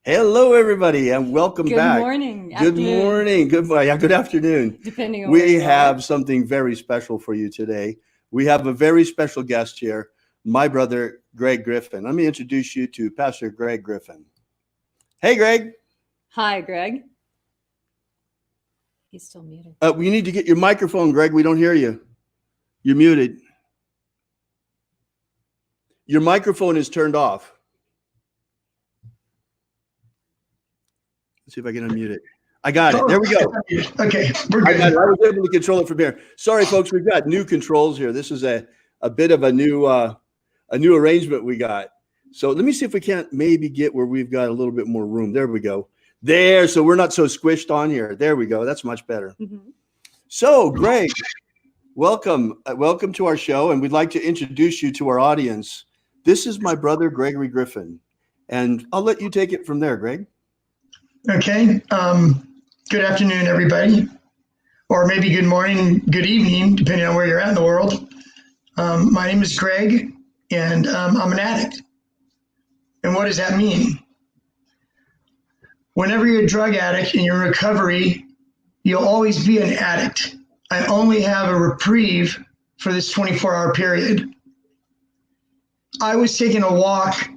Hello, everybody, and welcome back. Good morning. Good Afternoon, morning. Good afternoon. depending on where We you have are. something very special for you today. We have a very special guest here, my brother, Greg Griffin. Let me introduce you to Pastor Greg Griffin. Hey, Greg. Hi, Greg. He's still muted. You need to get your microphone, Greg. We don't hear you. You're muted. Your microphone is turned off. Let's see if I can unmute it. I got it. There we go. Okay, we're good. I was able to control it from here. Sorry, folks, we've got new controls here. This is a bit of a new arrangement we got. So let me see if we can't maybe get where we've got a little bit more room. There we go. There, so we're not so squished on here. There we go. That's much better. Mm-hmm. So, Greg, welcome to our show, and we'd like to introduce you to our audience. This is my brother, Gregory Griffin, and I'll let you take it from there, Greg. Okay. Good afternoon, everybody, or maybe good morning, good evening, depending on where you're at in the world. My name is Greg, and I'm an addict. And what does that mean? Whenever you're a drug addict and you're in recovery, you'll always be an addict. I only have a reprieve for this 24-hour period. I was taking a walk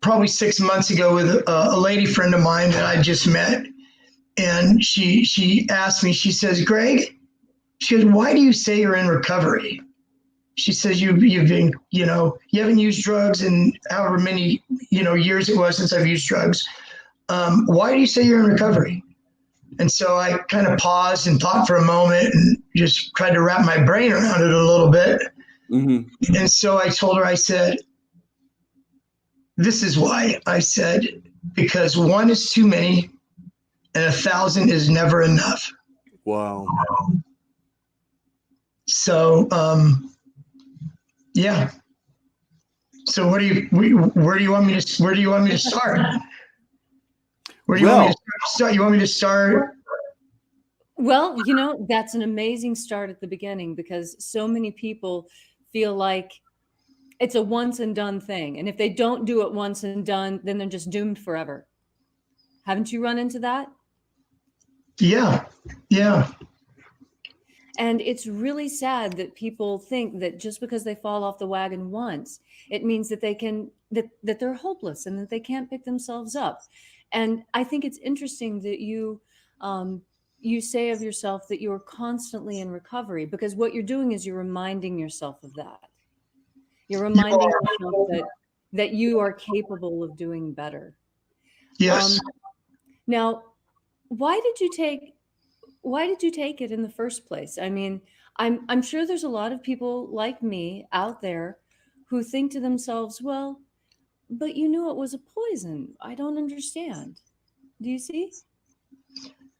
probably 6 months ago with a lady friend of mine that I just met. And she asked me, she says, Greg, she goes, why do you say you're in recovery? She says, you've been, you haven't used drugs in however many, years it was since I've used drugs. Why do you say you're in recovery? And so I kind of paused and thought for a moment and just tried to wrap my brain around it a little bit. Mm-hmm. And so I told her, I said, this is why. I said, because one is too many and 1,000 is never enough. Wow. So, yeah. So where do you want me to start? Where do you want me to start? You want me to start? Well, that's an amazing start at the beginning because so many people feel like it's a once and done thing. And if they don't do it once and done, then they're just doomed forever. Haven't you run into that? Yeah. And it's really sad that people think that just because they fall off the wagon once, it means that that they're hopeless and that they can't pick themselves up. And I think it's interesting that you say of yourself that you're constantly in recovery, because what you're doing is you're reminding yourself of that. You're reminding yourself that you are capable of doing better. Yes. Now, why did you take it in the first place? I mean, I'm sure there's a lot of people like me out there who think to themselves, well, but you knew it was a poison. I don't understand. Do you see?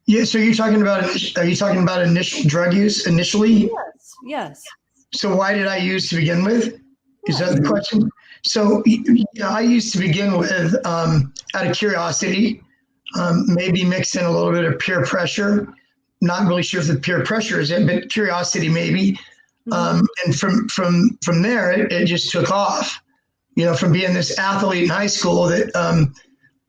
Yeah. So are you talking about initial drug use initially? Yes. So why did I use to begin with? Is that the question? So I used to begin with out of curiosity, maybe mix in a little bit of peer pressure. Not really sure if the peer pressure is it, but curiosity maybe. Mm-hmm. And from there, it just took off. From being this athlete in high school that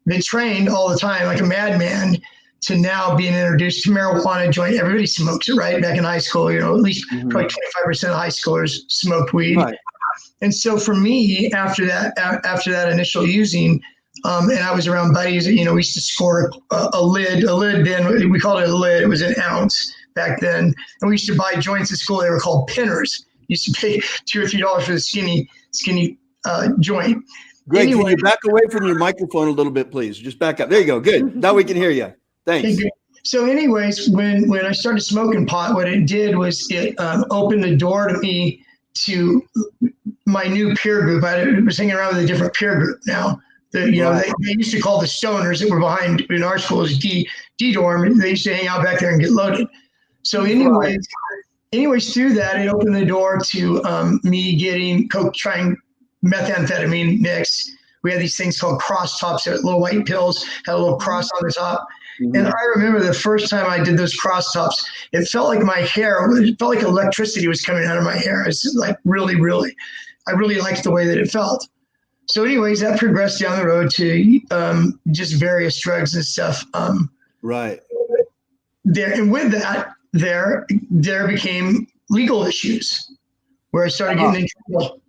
they trained all the time like a madman, to now being introduced to marijuana joint. Everybody smokes it, right? Back in high school, at least probably 25% of high schoolers smoked weed. Right. And so for me, after that initial using, and I was around buddies, we used to score a lid then, we called it a lid. It was an ounce back then. And we used to buy joints at school. They were called pinners. Used to pay $2 or $3 for the skinny joint. Greg, can you back away from your microphone a little bit, please? Just back up. There you go. Good. Now we can hear you. Thanks. Okay, so anyways, when I started smoking pot, what it did was it opened the door to me to my new peer group. I was hanging around with a different peer group now. They used to call the stoners that were behind in our school as D dorm, and they used to hang out back there and get loaded. So anyways, through that, it opened the door to me getting trying methamphetamine mix. We had these things called cross tops, little white pills, had a little cross on the top. Mm-hmm. And I remember the first time I did those cross tops, it felt like it felt like electricity was coming out of my hair. It's like really, really, I really liked the way that it felt. So anyways, that progressed down the road to just various drugs and stuff. Right. There, and with that, there became legal issues where I started getting in trouble.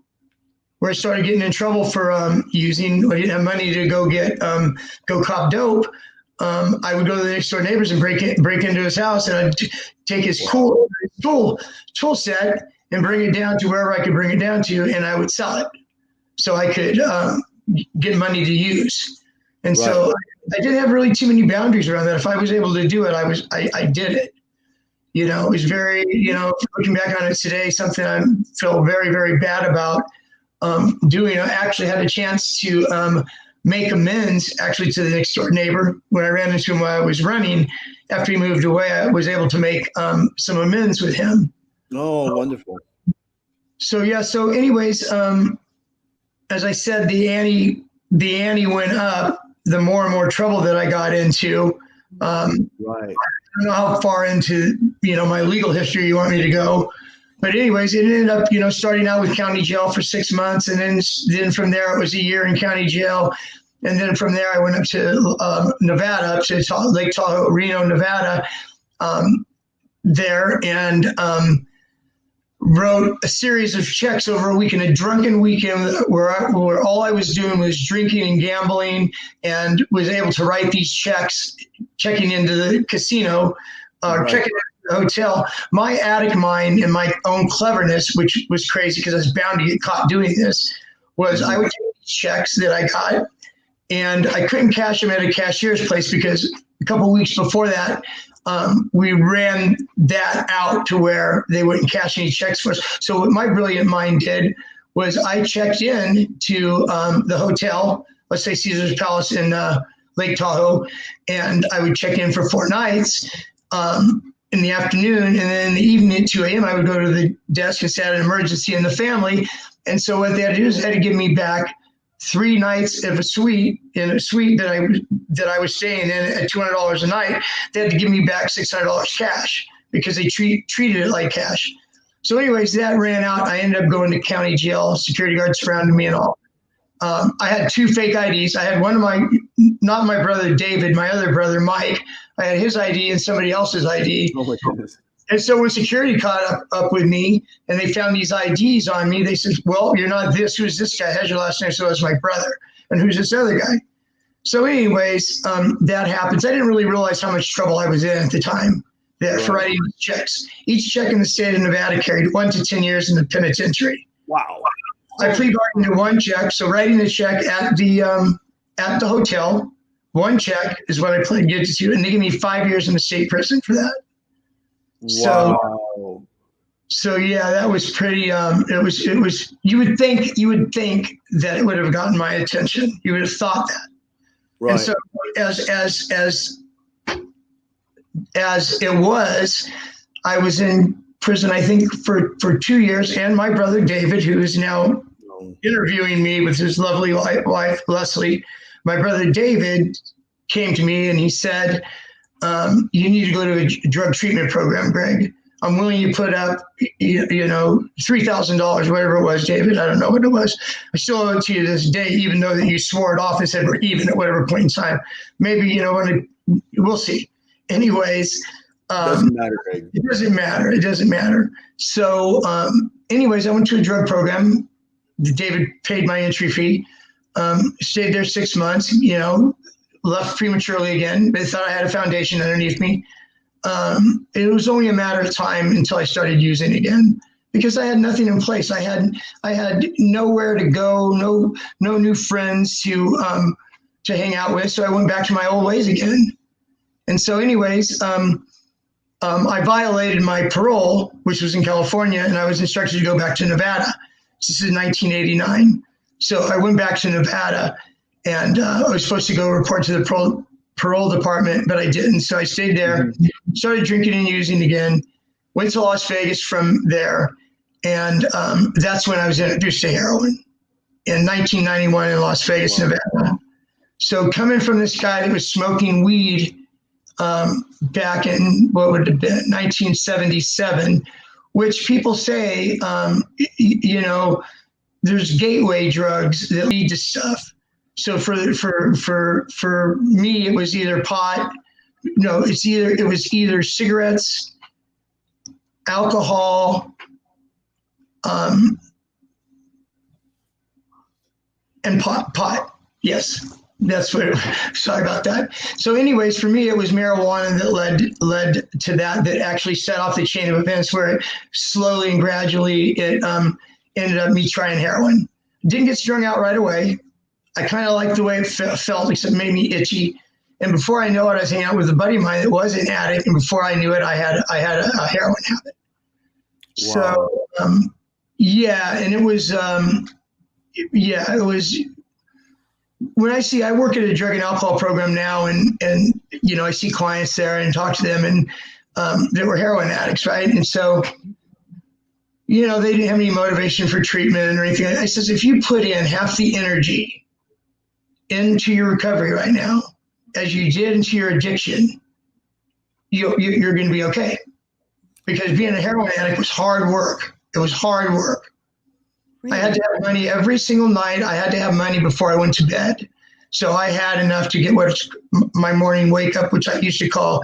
Where I started getting in trouble for using, I didn't have money to go cop dope. I would go to the next door neighbors and break into his house, and I'd take his tool set and bring it down to wherever I could bring it down to, and I would sell it so I could get money to use. And so I didn't have really too many boundaries around that. If I was able to do it, I did it. You know, it was very, you know, looking back on it today, something I feel very, very bad about doing. I actually had a chance to make amends actually to the next door neighbor. When I ran into him while I was running, after he moved away, I was able to make some amends with him. Oh, wonderful. So anyways, as I said, the ante went up the more and more trouble that I got into. Right. I don't know how far into, you know, my legal history you want me to go. But anyways, it ended up, you know, starting out with county jail for 6 months. And then from there, it was a year in county jail. And then from there, I went up to Nevada, up to Lake Tahoe, Reno, Nevada, there, and wrote a series of checks over a weekend, a drunken weekend where all I was doing was drinking and gambling, and was able to write these checks, checking into the casino, checking into the hotel. My attic mind and my own cleverness, which was crazy because I was bound to get caught doing this, was I would take these checks that I got, and I couldn't cash them at a cashier's place because a couple of weeks before that, we ran that out to where they wouldn't cash any checks for us. So what my brilliant mind did was I checked in to the hotel, let's say Caesar's Palace in Lake Tahoe, and I would check in for 4 nights in the afternoon, and then in the evening at 2 a.m. I would go to the desk and say I had an emergency in the family. And so what they had to do is they had to give me back 3 nights of a suite that I was staying in at $200 a night. They had to give me back $600 cash because they treated it like cash. So anyways, that ran out. I ended up going to county jail. Security guards surrounded me and all. I had 2 fake IDs. I had one of not my brother David, my other brother Mike. I had his ID and somebody else's ID. Oh my goodness. And so when security caught up with me and they found these IDs on me, they said, well, you're not this. Who's this guy? Has your last name? So it's my brother. And who's this other guy? So anyways, that happens. I didn't really realize how much trouble I was in at the time there for writing checks. Each check in the state of Nevada carried 1 to 10 years in the penitentiary. Wow. I plead bargain to 1 check. So writing the check at the hotel, 1 check is what I plead guilty to. And they give me 5 years in the state prison for that. Wow. So yeah, that was pretty. It was. You would think that it would have gotten my attention. You would have thought that. Right. And so as it was, I was in prison, I think for 2 years, and my brother David, who is now interviewing me with his lovely wife Leslie, my brother David came to me and he said, you need to go to a drug treatment program, Greg. I'm willing to put up, $3,000, whatever it was, David. I don't know what it was. I still owe it to you this day, even though that you swore it off and said we're even at whatever point in time. Maybe, we'll see. Anyways. Doesn't matter, Greg. It doesn't matter. So anyways, I went to a drug program. David paid my entry fee. Stayed there 6 months, left prematurely again. They thought I had a foundation underneath me. It was only a matter of time until I started using again because I had nothing in place. I had nowhere to go, no new friends to hang out with. So I went back to my old ways again. And so anyways, I violated my parole, which was in California, and I was instructed to go back to Nevada. This is 1989. So I went back to Nevada. And I was supposed to go report to the parole department, but I didn't. So I stayed there, started drinking and using again, went to Las Vegas from there. And that's when I was introduced to heroin in 1991 in Las Vegas, Nevada. So coming from this guy that was smoking weed back in, what would it have been, 1977, which people say, there's gateway drugs that lead to stuff. So for me, it was either pot. No, it was either cigarettes, alcohol, and pot. Yes, that's what. Sorry about that. So, anyways, for me, it was marijuana that led to that actually set off the chain of events where it slowly and gradually it ended up me trying heroin. Didn't get strung out right away. I kind of liked the way it felt, except it made me itchy. And before I know it, I was hanging out with a buddy of mine that was an addict, and before I knew it, I had a heroin habit. Wow. So, yeah, and it was. It was when I work at a drug and alcohol program now, and I see clients there and talk to them, and they were heroin addicts, right? And so, they didn't have any motivation for treatment or anything. I says, if you put in half the energy into your recovery right now as you did into your addiction, you're going to be okay. Because being a heroin addict was hard work. It was hard work. Really? I had to have money every single night. I had to have money before I went to bed. So I had enough to get my morning wake up, which I used to call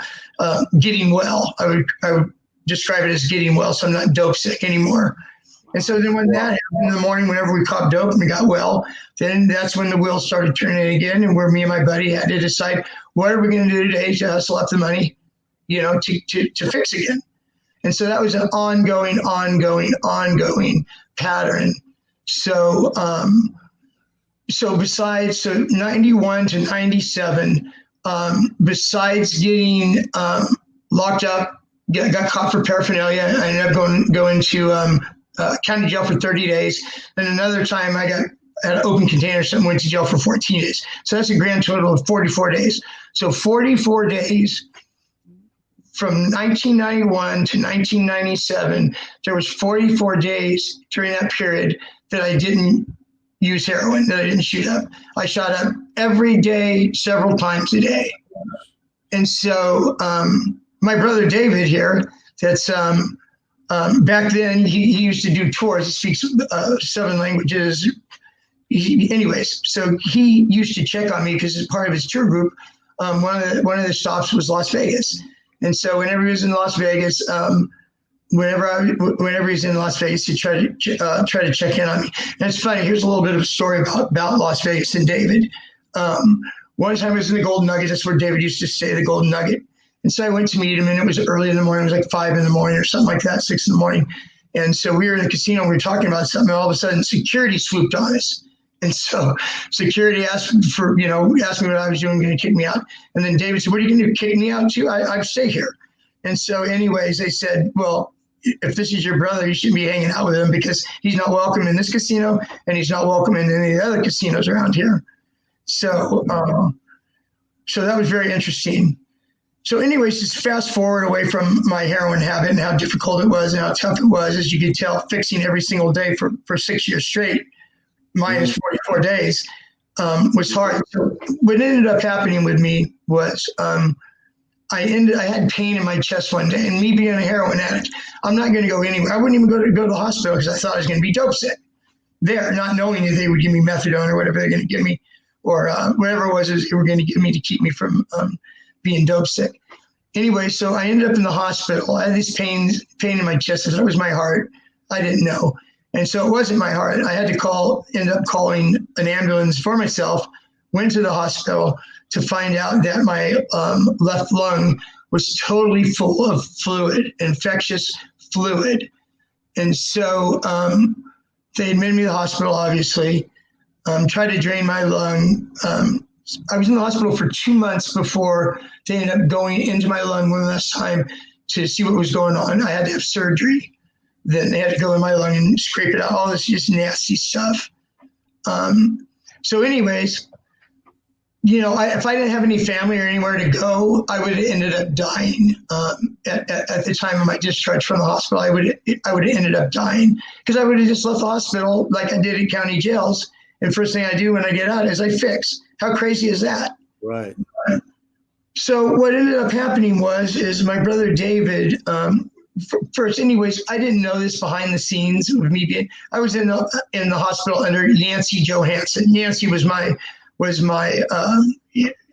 getting well. I would describe it as getting well, so I'm not dope sick anymore. And so then when that happened in the morning, whenever we caught dope and we got well, then that's when the wheels started turning again, and where me and my buddy had to decide, what are we going to do today to hustle up the money, to fix again. And so that was an ongoing pattern. So, besides 91 to 97, besides getting locked up, got caught for paraphernalia, I ended up going to county jail for 30 days. And another time I had an open container, so I went to jail for 14 days. So that's a grand total of 44 days. So 44 days. From 1991 to 1997, there was 44 days during that period that I didn't use heroin, that I didn't shoot up. I shot up every day, several times a day. And so my brother David here, that's back then, he used to do tours. He speaks 7 languages. Anyways, so he used to check on me because as part of his tour group, one of the stops was Las Vegas. And so whenever he was in Las Vegas, whenever he's in Las Vegas, he try to check in on me. And it's funny. Here's a little bit of a story about Las Vegas and David. One time I was in the Golden Nugget. That's where David used to stay, the Golden Nugget. And so I went to meet him, and it was early in the morning. It was like 5 in the morning or something like that, 6 in the morning. And so we were in the casino. And we were talking about something. And all of a sudden, security swooped on us. And so security asked me what I was doing, going to kick me out. And then David said, what are you going to do, kick me out too? I stay here. And so anyways, they said, well, if this is your brother, you shouldn't be hanging out with him because he's not welcome in this casino and he's not welcome in any of the other casinos around here. So, so that was very interesting. So anyways, just fast forward away from my heroin habit and how difficult it was and how tough it was, as you could tell, fixing every single day for 6 years straight. Minus 44 days was hard. So what ended up happening with me was I had pain in my chest one day, and me being a heroin addict, I'm not going to go anywhere. I wouldn't even go to the hospital because I thought I was going to be dope sick there, not knowing that they would give me methadone or whatever they're going to give me, or whatever it was they were going to give me to keep me from being dope sick. Anyway, so I ended up in the hospital. I had this pain in my chest. I thought it was my heart. I didn't know. And so it wasn't my heart. I had to end up calling an ambulance for myself, went to the hospital to find out that my left lung was totally full of fluid, infectious fluid. And so they admitted me to the hospital, obviously, tried to drain my lung. I was in the hospital for 2 months before they ended up going into my lung one last time to see what was going on. I had to have surgery. Then they had to go in my lung and scrape it out, all this just nasty stuff. So anyways, if I didn't have any family or anywhere to go, I would have ended up dying. At the time of my discharge from the hospital, I would have ended up dying because I would have just left the hospital like I did at county jails. And first thing I do when I get out is I fix. How crazy is that? Right. So what ended up happening is my brother David first, anyways, I didn't know this behind the scenes of me being. I was in the hospital under Nancy Johansson. Nancy was my.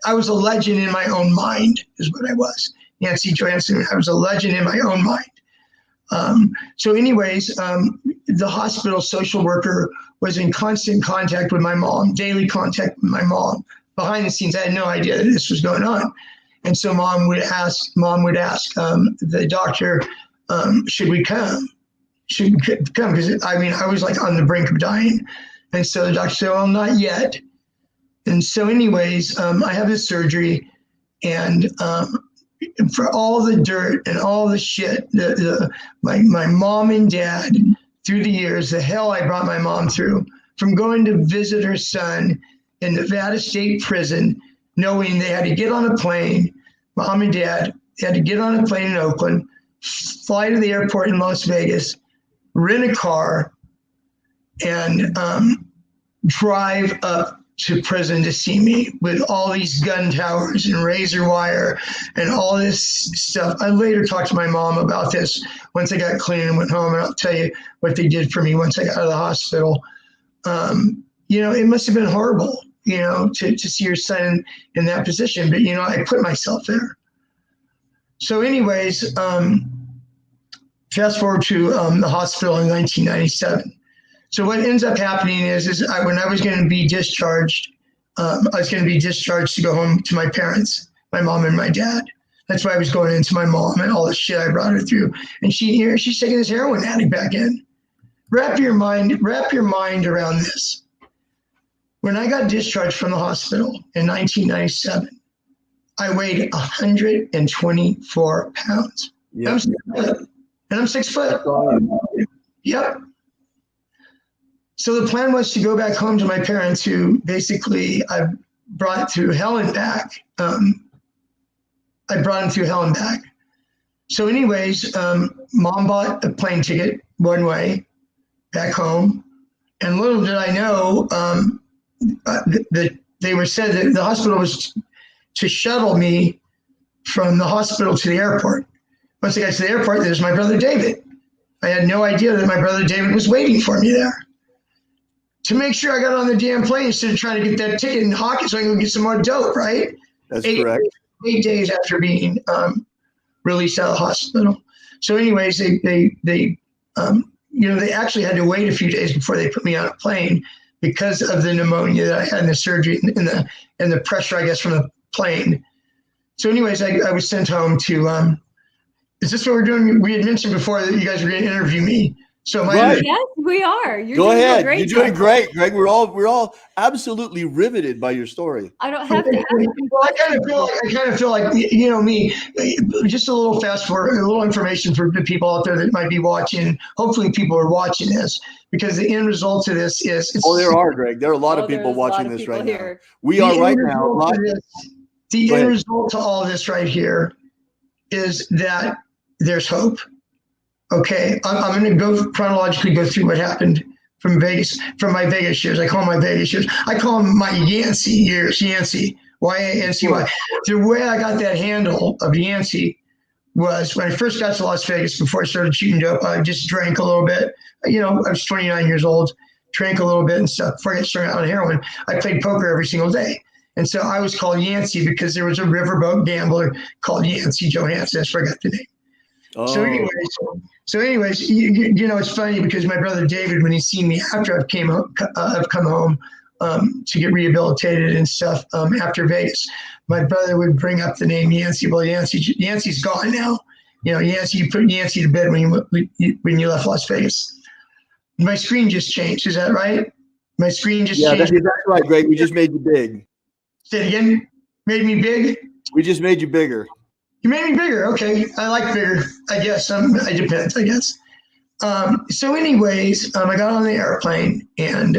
I was a legend in my own mind, is what I was. Nancy Johansson. I was a legend in my own mind. So, anyways, the hospital social worker was in constant contact with my mom, daily contact with my mom. Behind the scenes, I had no idea that this was going on. And so mom would ask the doctor, should we come? Should we come? Because I was like on the brink of dying. And so the doctor said, well, not yet. And so anyways, I have this surgery, and for all the dirt and all the shit, my mom and dad, through the years, the hell I brought my mom through, from going to visit her son in Nevada State Prison, knowing they had to get on a plane, mom and dad, they had to get on a plane in Oakland, fly to the airport in Las Vegas, rent a car, and drive up to prison to see me with all these gun towers and razor wire and all this stuff. I later talked to my mom about this once I got clean and went home, and I'll tell you what they did for me once I got out of the hospital. It must have been horrible, to see your son in that position. But, I put myself there. So anyways, fast forward to the hospital in 1997. So what ends up happening is when I was going to be discharged, I was going to be discharged to go home to my parents, my mom and my dad. That's why I was going into my mom and all the shit I brought her through. And she's taking this heroin addict back in. Wrap your mind around this. When I got discharged from the hospital in 1997, I weighed 124 pounds. Yep. I'm 6 foot. And I'm 6 foot. Yep. So the plan was to go back home to my parents, who basically I brought through hell and back. I brought them through hell and back. So anyways, mom bought a plane ticket one way back home. And little did I know that they were said that the hospital was to shuttle me from the hospital to the airport. Once I got to the airport, there's my brother David. I had no idea that my brother David was waiting for me there to make sure I got on the damn plane instead of trying to get that ticket and hawk it so I can go get some more dope, right? That's correct. 8 days after being released out of the hospital. So anyways, they actually had to wait a few days before they put me on a plane because of the pneumonia that I had in the surgery and the pressure, I guess, from the plane. So anyways, I was sent home to, is this what we're doing? We had mentioned before that you guys were going to interview me. So yes, we are. Go ahead. You're doing great, Greg. We're all absolutely riveted by your story. I don't have to. Well, I kind of feel like me. Just a little fast forward, a little information for the people out there that might be watching. Hopefully, people are watching this, because the end result of this is. There are, Greg. There are a lot of people watching this right now. We are right now. The end result to all this right here is that there's hope. Okay, I'm going to go chronologically go through what happened from my Vegas years. I call them my Vegas years. I call them my Yancey years, Yancey, Y-A-N-C-Y. The way I got that handle of Yancey was when I first got to Las Vegas, before I started shooting dope, I just drank a little bit. I was 29 years old, drank a little bit and stuff. Before I got started on heroin, I played poker every single day. And so I was called Yancey because there was a riverboat gambler called Yancey Johansson. That's where I got the name. Oh. So anyways, it's funny because my brother David, when he's seen me after I've come home to get rehabilitated and stuff after Vegas, my brother would bring up the name Yancey. Well, Yancey's gone now. Yancey, you put Yancey to bed when you left Las Vegas. My screen just changed. Is that right? My screen just changed. Yeah, that's right, Greg. We just made you big. Say it again. Made me big? We just made you bigger. You made me bigger. Okay. I like bigger, I guess. It depends, I guess. So anyways, I got on the airplane, and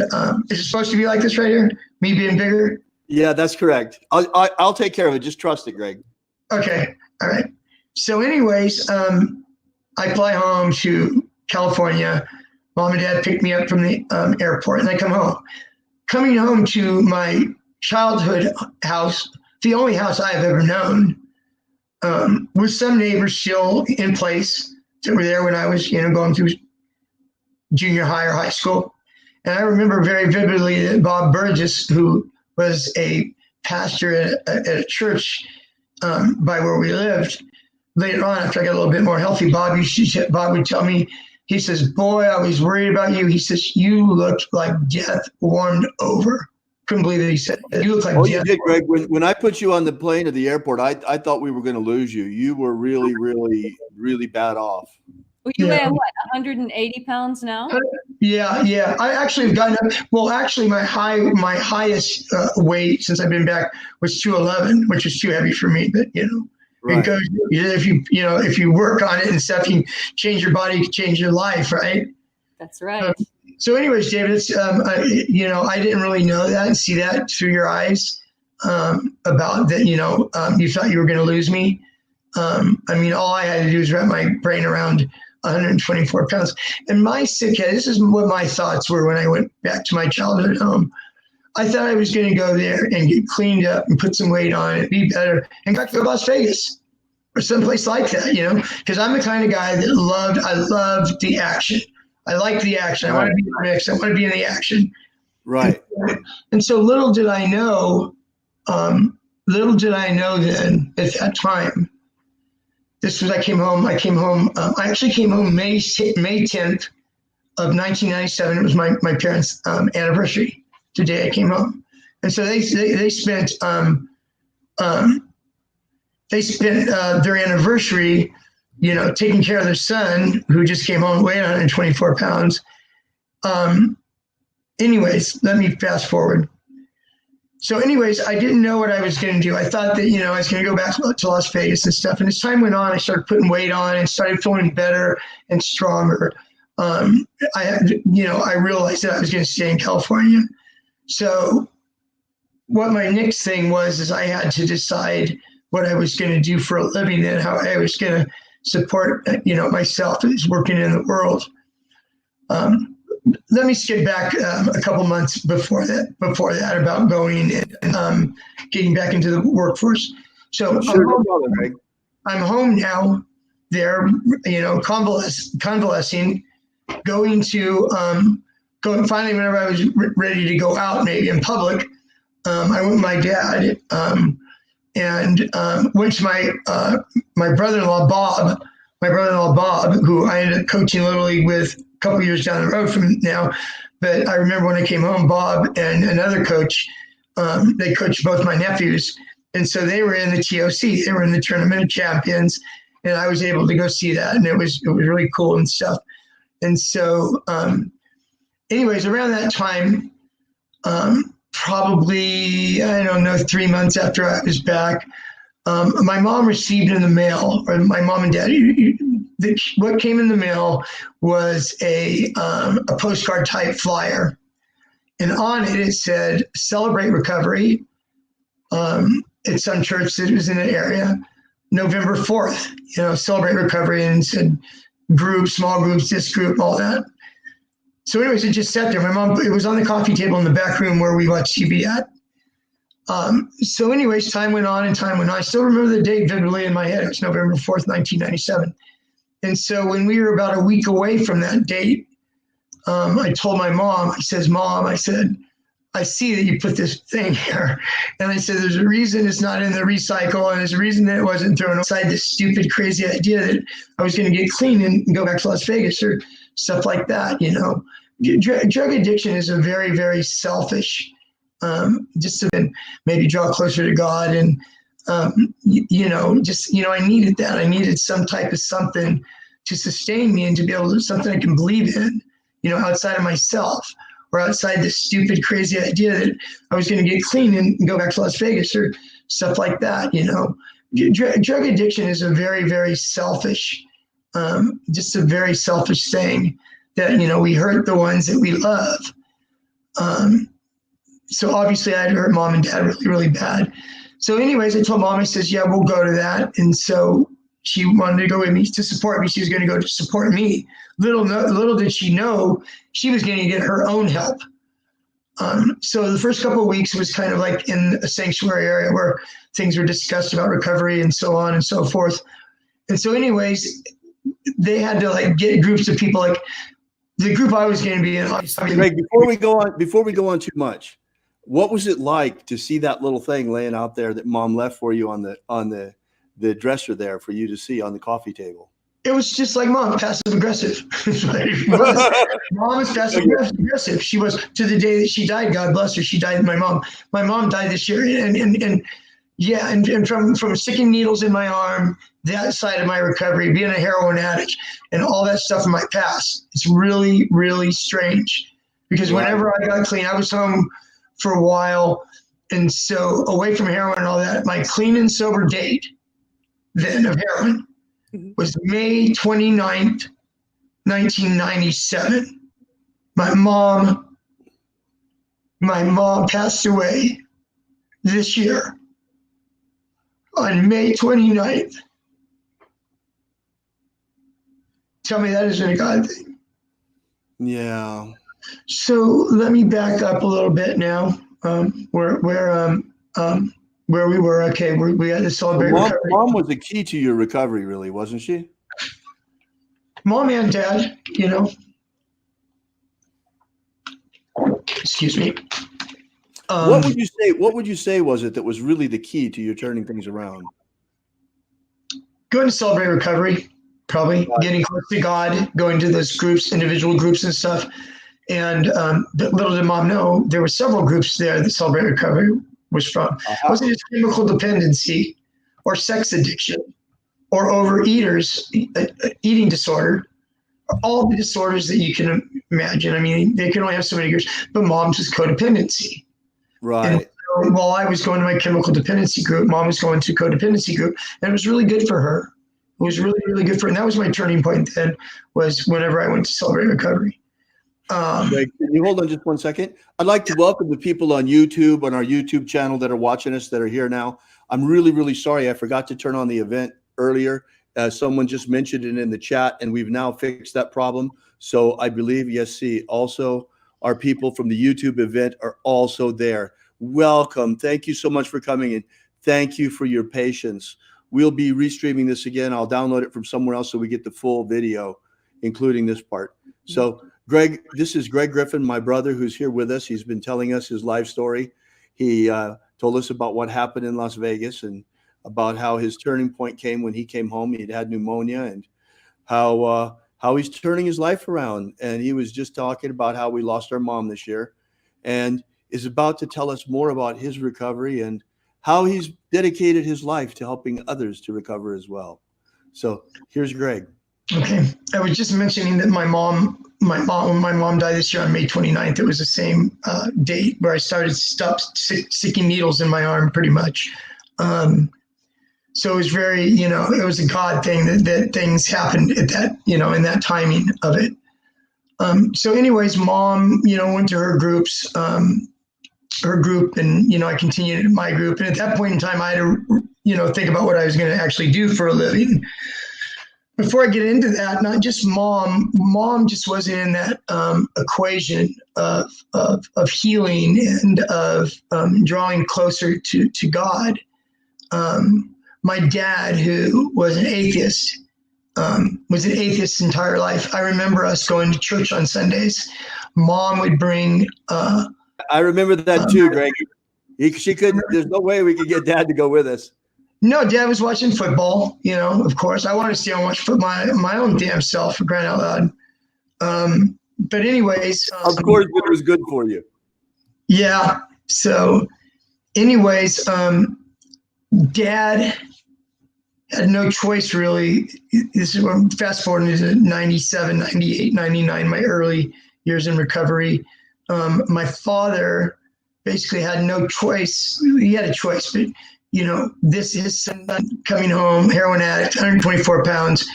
is it supposed to be like this right here? Me being bigger? Yeah, that's correct. I'll take care of it. Just trust it, Greg. Okay. All right. So anyways, I fly home to California. Mom and dad picked me up from the airport, and I come home. Coming home to my childhood house, the only house I have ever known, with some neighbors still in place, that were there when I was, going through junior high or high school. And I remember very vividly that Bob Burgess, who was a pastor at a church by where we lived, later on, after I got a little bit more healthy, Bob would tell me, he says, boy, I was worried about you. He says, you looked like death warmed over. Couldn't believe it. He said, you look like death. You did, Greg. When I put you on the plane to the airport, I thought we were going to lose you. You were really, really, really bad off. Well, you weigh what, 180 pounds now? Yeah. I actually have gotten up. Well, actually, my highest weight since I've been back was 211, which is too heavy for me. But Right. Because if you work on it and stuff, you change your body, you change your life, right? That's right. So, anyways, David, it's I didn't really know that and see that through your eyes about that. You thought you were going to lose me. All I had to do was wrap my brain around 124 pounds. And my sick head. This is what my thoughts were when I went back to my childhood home. I thought I was going to go there and get cleaned up and put some weight on and be better and go to Las Vegas or someplace like that, because I'm the kind of guy that I love the action. I like the action. I want to be in the mix. I want to be in the action. Right. And so little did I know then at that time, I came home. I actually came home May 10th of 1997. It was my parents' anniversary. Today I came home, and so they spent their anniversary, taking care of their son who just came home weighing 124 pounds. Anyways, let me fast forward. So anyways, I didn't know what I was going to do. I thought that, I was going to go back to Las Vegas and stuff. And as time went on, I started putting weight on and started feeling better and stronger. I realized that I was going to stay in California. So what my next thing was I had to decide what I was going to do for a living and how I was going to support, myself as working in the world. Let me skip back a couple months before that about going and getting back into the workforce. So I'm home now there, convalescing, going finally whenever I was ready to go out maybe in public, I went with my dad and went to my brother-in-law Bob, who I ended up coaching Little League with a couple years down the road from now. But I remember when I came home, Bob and another coach, they coached both my nephews. And so they were in the TOC, they were in the Tournament of Champions, and I was able to go see that. And it was really cool and stuff. And so, anyways, around that time, probably, 3 months after I was back, my mom received in the mail, or my mom and dad, what came in the mail was a postcard type flyer. And on it said, "Celebrate Recovery." It's some church that was in the area, November 4th, Celebrate Recovery, and it said groups, small groups, this group, all that. So anyways, it just sat there. My mom, it was on the coffee table in the back room where we watched TV at. So anyways, time went on. I still remember the date vividly in my head. It was November 4th, 1997. And so when we were about a week away from that date, I told my mom, I said, I see that you put this thing here. And I said, there's a reason it's not in the recycle, and there's a reason that it wasn't thrown aside this stupid, crazy idea that I was going to get clean and go back to Las Vegas or stuff like that, Drug addiction is a very, very selfish, just to maybe draw closer to God. And, I needed that. I needed some type of something to sustain me and to be able to, something I can believe in, outside of myself, or outside this stupid, crazy idea that I was going to get clean and go back to Las Vegas or stuff like that. Drug addiction is a very, very selfish, just a very selfish thing that, we hurt the ones that we love. So obviously I had hurt mom and dad really, really bad. So anyways, I told mom, I says, yeah, we'll go to that. And so she wanted to go with me to support me. She was going to go to support me. Little did she know she was going to get her own help. So the first couple of weeks was kind of like in a sanctuary area where things were discussed about recovery and so on and so forth. And so anyways, they had to like get groups of people, like the group I was going to be in. Greg, before we go on too much, what was it like to see that little thing laying out there that Mom left for you on the dresser there for you to see on the coffee table? It was just like Mom, passive aggressive. Mom is passive aggressive. She was, to the day that she died. God bless her. She died. My mom died this year, and from sticking needles in my arm, that side of my recovery, being a heroin addict, and all that stuff in my past. It's really, really strange, because whenever I got clean, I was home for a while, and so away from heroin and all that. My clean and sober date then of heroin was May 29th, 1997. My mom passed away this year on May 29th. Tell me that isn't a God thing. Yeah. So let me back up a little bit now. Where we were. Okay, we had to celebrate recovery. Mom was the key to your recovery, really, wasn't she? Mom and Dad, excuse me. What would you say was it that was really the key to you turning things around? Going to celebrate recovery, probably getting close to God, going to those groups, individual groups and stuff. And little did Mom know, there were several groups there that Celebrate Recovery was from. It wasn't just chemical dependency or sex addiction or overeaters, eating disorder, all the disorders that you can imagine. I mean, they can only have so many groups, but Mom's was codependency. Right. And so while I was going to my chemical dependency group, Mom was going to codependency group, and it was really good for her. It was really, really good for her. And that was my turning point then, was whenever I went to Celebrate Recovery. Greg, can you hold on just one second? I'd like to welcome the people on YouTube, on our YouTube channel, that are watching us, that are here now. I'm really, really sorry. I forgot to turn on the event earlier. Someone just mentioned it in the chat, and we've now fixed that problem. So I believe, yes, see, also our people from the YouTube event are also there. Welcome. Thank you so much for coming, and thank you for your patience. We'll be restreaming this again. I'll download it from somewhere else so we get the full video, including this part. So Greg, this is Greg Griffin, my brother, who's here with us. He's been telling us his life story. He told us about what happened in Las Vegas and about how his turning point came when he came home. He'd had pneumonia, and how he's turning his life around. And he was just talking about how we lost our mom this year, and is about to tell us more about his recovery and how he's dedicated his life to helping others to recover as well. So here's Greg. Okay. I was just mentioning that when my mom died this year on May 29th, it was the same date where I stopped sticking needles in my arm, pretty much. So it was very, it was a God thing that things happened at that, in that timing of it. So anyways, Mom, went to her groups, her group, and, I continued in my group. And at that point in time, I had to, think about what I was going to actually do for a living. Before I get into that, not just Mom just wasn't in that equation of healing and of drawing closer to God. My dad, who was an atheist his entire life. I remember us going to church on Sundays. Mom would bring. I remember that too, Greg. She couldn't. There's no way we could get Dad to go with us. No, Dad was watching football, of course. I wanted to see him watch my own damn self, for crying out loud. But anyways. Of course, it was good for you. Yeah. So anyways, Dad had no choice, really. This is when fast forwarding to 97, 98, 99, my early years in recovery. My father basically had no choice. He had a choice, but this is son coming home, heroin addict, 124 pounds.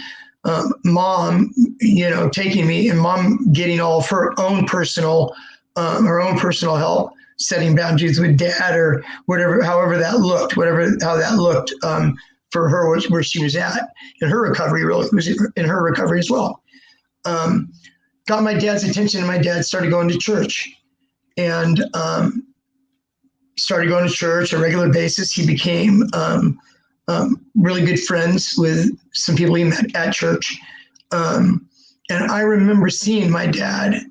Mom, taking me, and Mom getting all of her own personal help, setting boundaries with Dad or whatever, however that looked, how that looked for her, where she was at in her recovery, really was in her recovery as well. Got my dad's attention, and my dad started going to church, and started going to church on a regular basis. He became really good friends with some people he met at church. And I remember seeing my dad.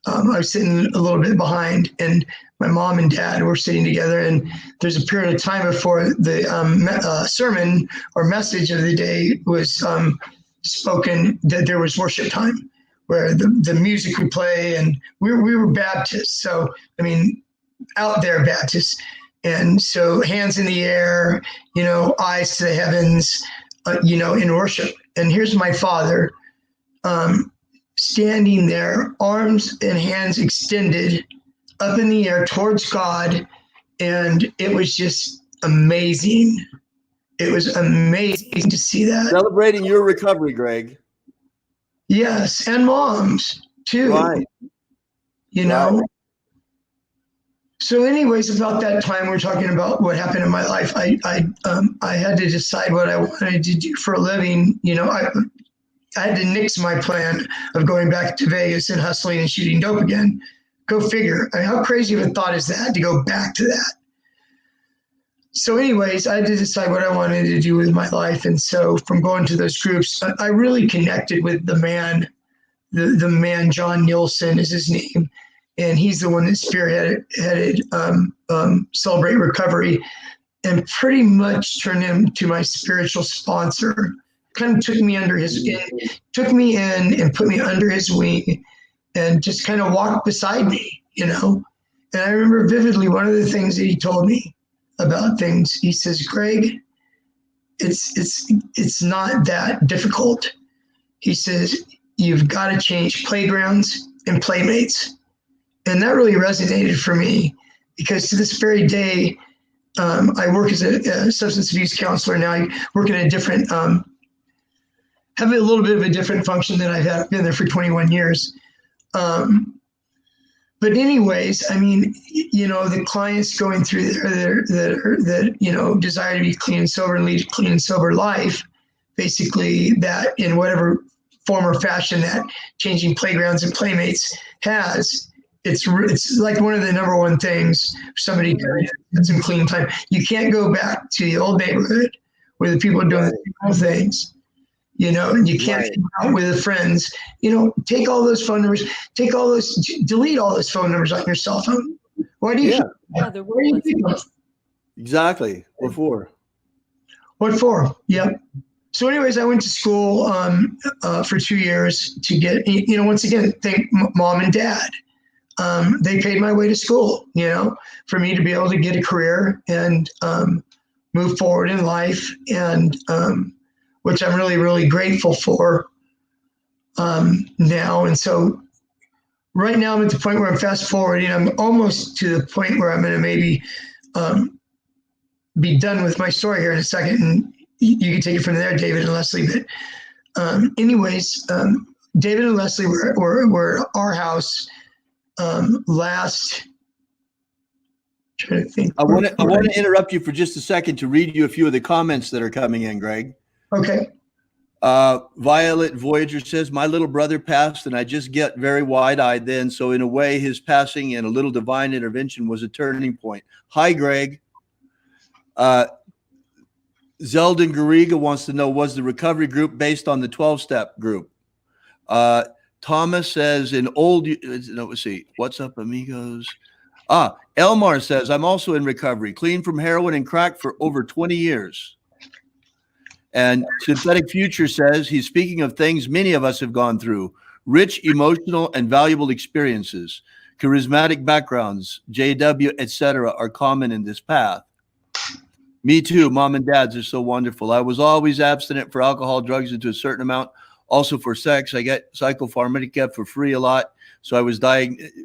I was sitting a little bit behind, and my mom and dad were sitting together. And there's a period of time before the sermon or message of the day was spoken that there was worship time, where the music would play, and we were Baptists. So, I mean, out there Baptists. And so hands in the air, eyes to the heavens, in worship. And here's my father standing there, arms and hands extended up in the air towards God. And it was just amazing. It was amazing to see that. Celebrating your recovery, Greg. Yes, and mom's too. Right. Right. So anyways, about that time, we're talking about what happened in my life. I had to decide what I wanted to do for a living. I had to nix my plan of going back to Vegas and hustling and shooting dope again. Go figure. I mean, how crazy of a thought is that, to go back to that? So anyways, I had to decide what I wanted to do with my life. And so from going to those groups, I really connected with the man, the man, John Nielsen is his name. And he's the one that spearheaded Celebrate Recovery, and pretty much turned him to my spiritual sponsor. Kind of took me in and put me under his wing, and just kind of walked beside me, And I remember vividly one of the things that he told me about things. He says, Greg, it's not that difficult. He says, you've got to change playgrounds and playmates. And that really resonated for me, because to this very day, I work as a substance abuse counselor now. I work in a different, have a little bit of a different function than I've had. Been there for 21 years. But anyways, I mean, the clients going through there that desire to be clean and sober and lead a clean and sober life, basically that in whatever form or fashion that changing playgrounds and playmates has, it's like one of the number one things for somebody to get some clean time. You can't go back to the old neighborhood where the people are doing the same things, and you can't hang out with the friends. Take all those phone numbers, delete all those phone numbers on your cell phone. Why do you? Yeah, they're worthless. Exactly. What for? What for? Yep. So anyways, I went to school for 2 years to get, once again, thank mom and dad. They paid my way to school, for me to be able to get a career and move forward in life, and which I'm really, really grateful for now. And so right now I'm at the point where I'm fast forwarding. I'm almost to the point where I'm going to maybe be done with my story here in a second. And you can take it from there, David and Leslie. But anyways, David and Leslie were at our house last. Trying to think. I want to interrupt you for just a second to read you a few of the comments that are coming in, Greg. Okay. Violet Voyager says, my little brother passed and I just get very wide-eyed then. So in a way, his passing and a little divine intervention was a turning point. Hi, Greg. Zeldin Garriga wants to know, was the recovery group based on the 12-step group? Thomas says, let's see. What's up, amigos? Elmar says, I'm also in recovery, clean from heroin and crack for over 20 years. And Synthetic Future says, he's speaking of things many of us have gone through, rich, emotional, and valuable experiences, charismatic backgrounds, JW, etc. are common in this path. Me too. Mom and dads are so wonderful. I was always abstinent for alcohol, drugs, and to a certain amount. Also for sex. I get psychopharmacia for free a lot. So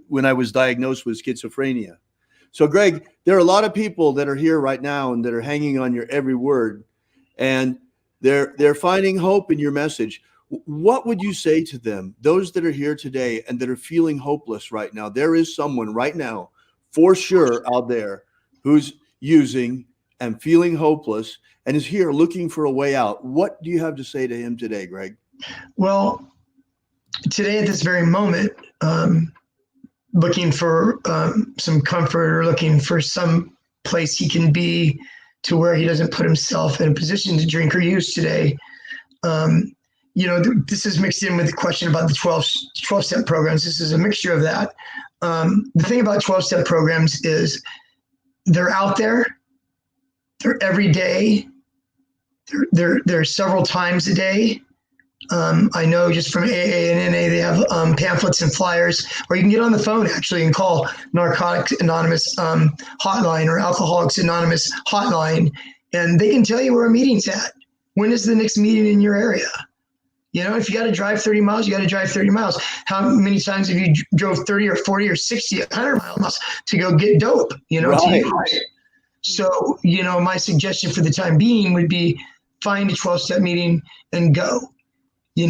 when I was diagnosed with schizophrenia. So Greg, there are a lot of people that are here right now and that are hanging on your every word. And they're finding hope in your message. What would you say to them, those that are here today and that are feeling hopeless right now? There is someone right now, for sure, out there who's using and feeling hopeless and is here looking for a way out. What do you have to say to him today, Greg? Well, today at this very moment, looking for some comfort, or looking for some place he can be to where he doesn't put himself in a position to drink or use today. this is mixed in with the question about the 12-step programs. This is a mixture of that. The thing about 12-step programs is they're out there. They're every day. They're several times a day. I know just from AA and NA, they have pamphlets and flyers, or you can get on the phone actually and call Narcotics Anonymous hotline or Alcoholics Anonymous hotline, and they can tell you where a meeting's at. When is the next meeting in your area? If you got to drive 30 miles, you got to drive 30 miles. How many times have you drove 30 or 40 or 60, 100 miles to go get dope, Right. So, my suggestion for the time being would be find a 12-step meeting and go. You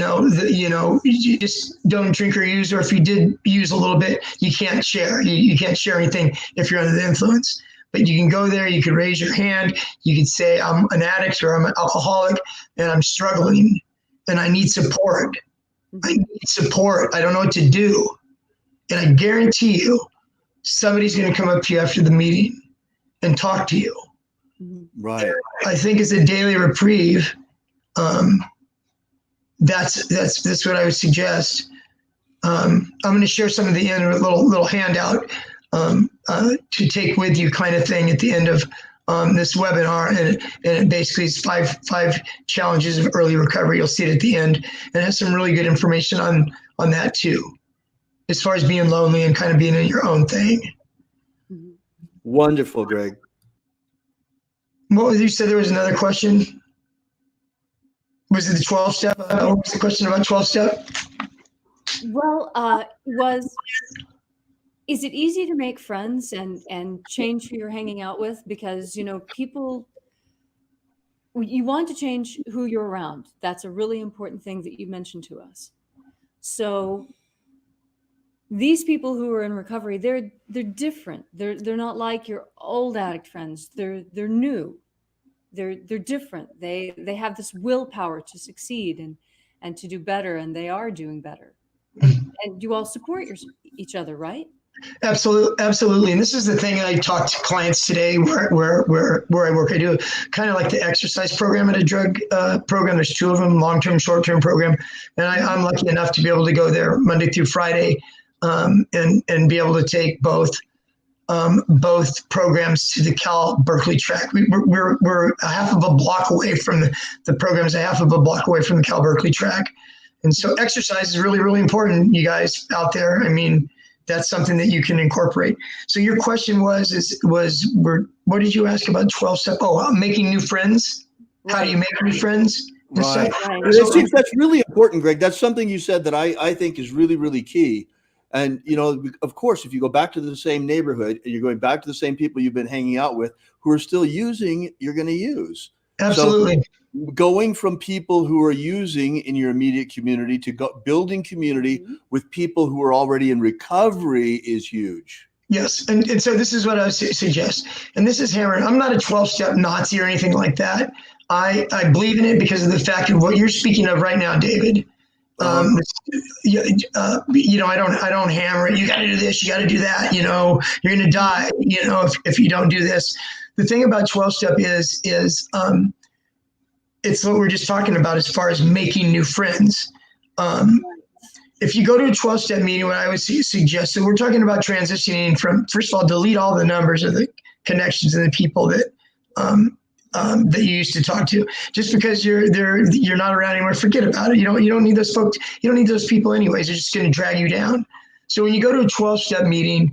just don't drink or use, or if you did use a little bit, you can't share. You can't share anything if you're under the influence. But you can go there, you could raise your hand, you could say, I'm an addict or I'm an alcoholic and I'm struggling and I need support. I don't know what to do. And I guarantee you, somebody's going to come up to you after the meeting and talk to you. Right. I think as a daily reprieve, that's what I would suggest. I'm going to share some of the end, a little handout to take with you, kind of thing, at the end of this webinar, and it basically is five challenges of early recovery. You'll see it at the end, and it has some really good information on that too, as far as being lonely and kind of being in your own thing. Wonderful, Greg. What was you said? There was another question. Was it the 12-step? What was the question about 12-step? Well, is it easy to make friends and change who you're hanging out with? Because, people, you want to change who you're around. That's a really important thing that you mentioned to us. So these people who are in recovery, they're different. They're not like your old addict friends. They're new. They're different. They have this willpower to succeed and to do better, and they are doing better. And you all support each other, right? Absolutely. And this is the thing I talk to clients today where I work. I do kind of like the exercise program at a drug program. There's two of them, long-term, short-term program. And I'm lucky enough to be able to go there Monday through Friday and be able to take both programs to the Cal Berkeley track. We're a half of a block away from the programs, a half of a block away from the Cal Berkeley track. And so exercise is really, really important, you guys out there. I mean, that's something that you can incorporate. So your question was what did you ask about 12-step? Making new friends. Right. How do you make new friends? Right. That's really important, Greg. That's something you said that I think is really, really key. And, of course, if you go back to the same neighborhood, you're going back to the same people you've been hanging out with who are still using, you're going to use. Absolutely. So going from people who are using in your immediate community to building community with people who are already in recovery is huge. Yes. And so this is what I would suggest. And this is hammered. I'm not a 12-step Nazi or anything like that. I believe in it because of the fact of what you're speaking of right now, David. I don't hammer it. You got to do this. You got to do that. You're going to die. If you don't do this. The thing about 12-step is it's what we're just talking about as far as making new friends. If you go to a 12-step meeting, what I would suggest, so we're talking about transitioning from, first of all, delete all the numbers of the connections and the people that you used to talk to. Just because you're not around anymore, forget about it. You don't need those folks. You don't need those people anyways. They're just going to drag you down. So when you go to a 12-step meeting,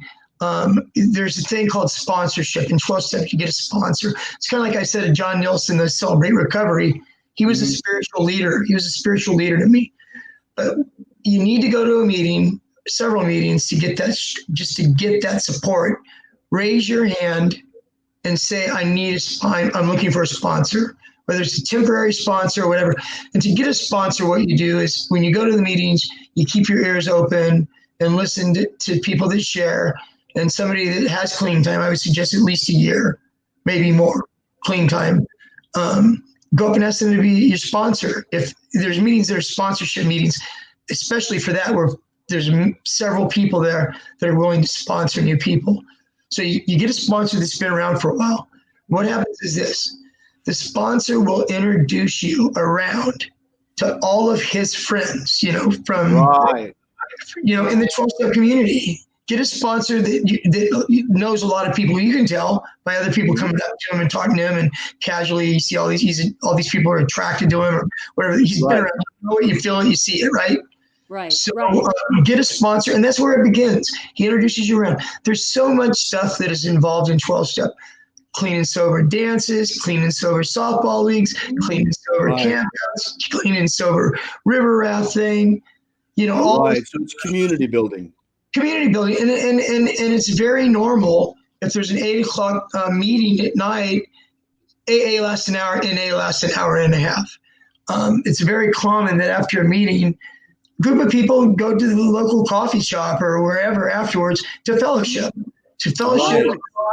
there's a thing called sponsorship. In 12 steps, you get a sponsor. It's kind of like I said to John Nielsen, the Celebrate Recovery. He was a spiritual leader. He was a spiritual leader to me. But you need to go to a meeting, several meetings, to get that, just to get that support. Raise your hand and say, I'm looking for a sponsor, whether it's a temporary sponsor or whatever. And to get a sponsor, what you do is when you go to the meetings, you keep your ears open and listen to people that share. And somebody that has clean time, I would suggest at least a year, maybe more clean time. Go up and ask them to be your sponsor. If there's meetings, there's sponsorship meetings, especially for that, where there's several people there that are willing to sponsor new people. So you get a sponsor that's been around for a while. What happens is this: the sponsor will introduce you around to all of his friends, from, Right. in the 12-step community. Get a sponsor that knows a lot of people. You can tell by other people coming up to him and talking to him, and casually you see all these people are attracted to him or whatever. He's been around. You know it, you feel it, you see it, right? Right. So right. Get a sponsor, and that's where it begins. He introduces you around. There's so much stuff that is involved in 12-step. Clean and sober dances, clean and sober softball leagues, clean and sober campouts, clean and sober river rafting. All right. So it's community building. Community building, and it's very normal. If there's an 8 o'clock meeting at night, AA lasts an hour, NA lasts an hour and a half. It's very common that after a meeting, a group of people go to the local coffee shop or wherever afterwards to fellowship.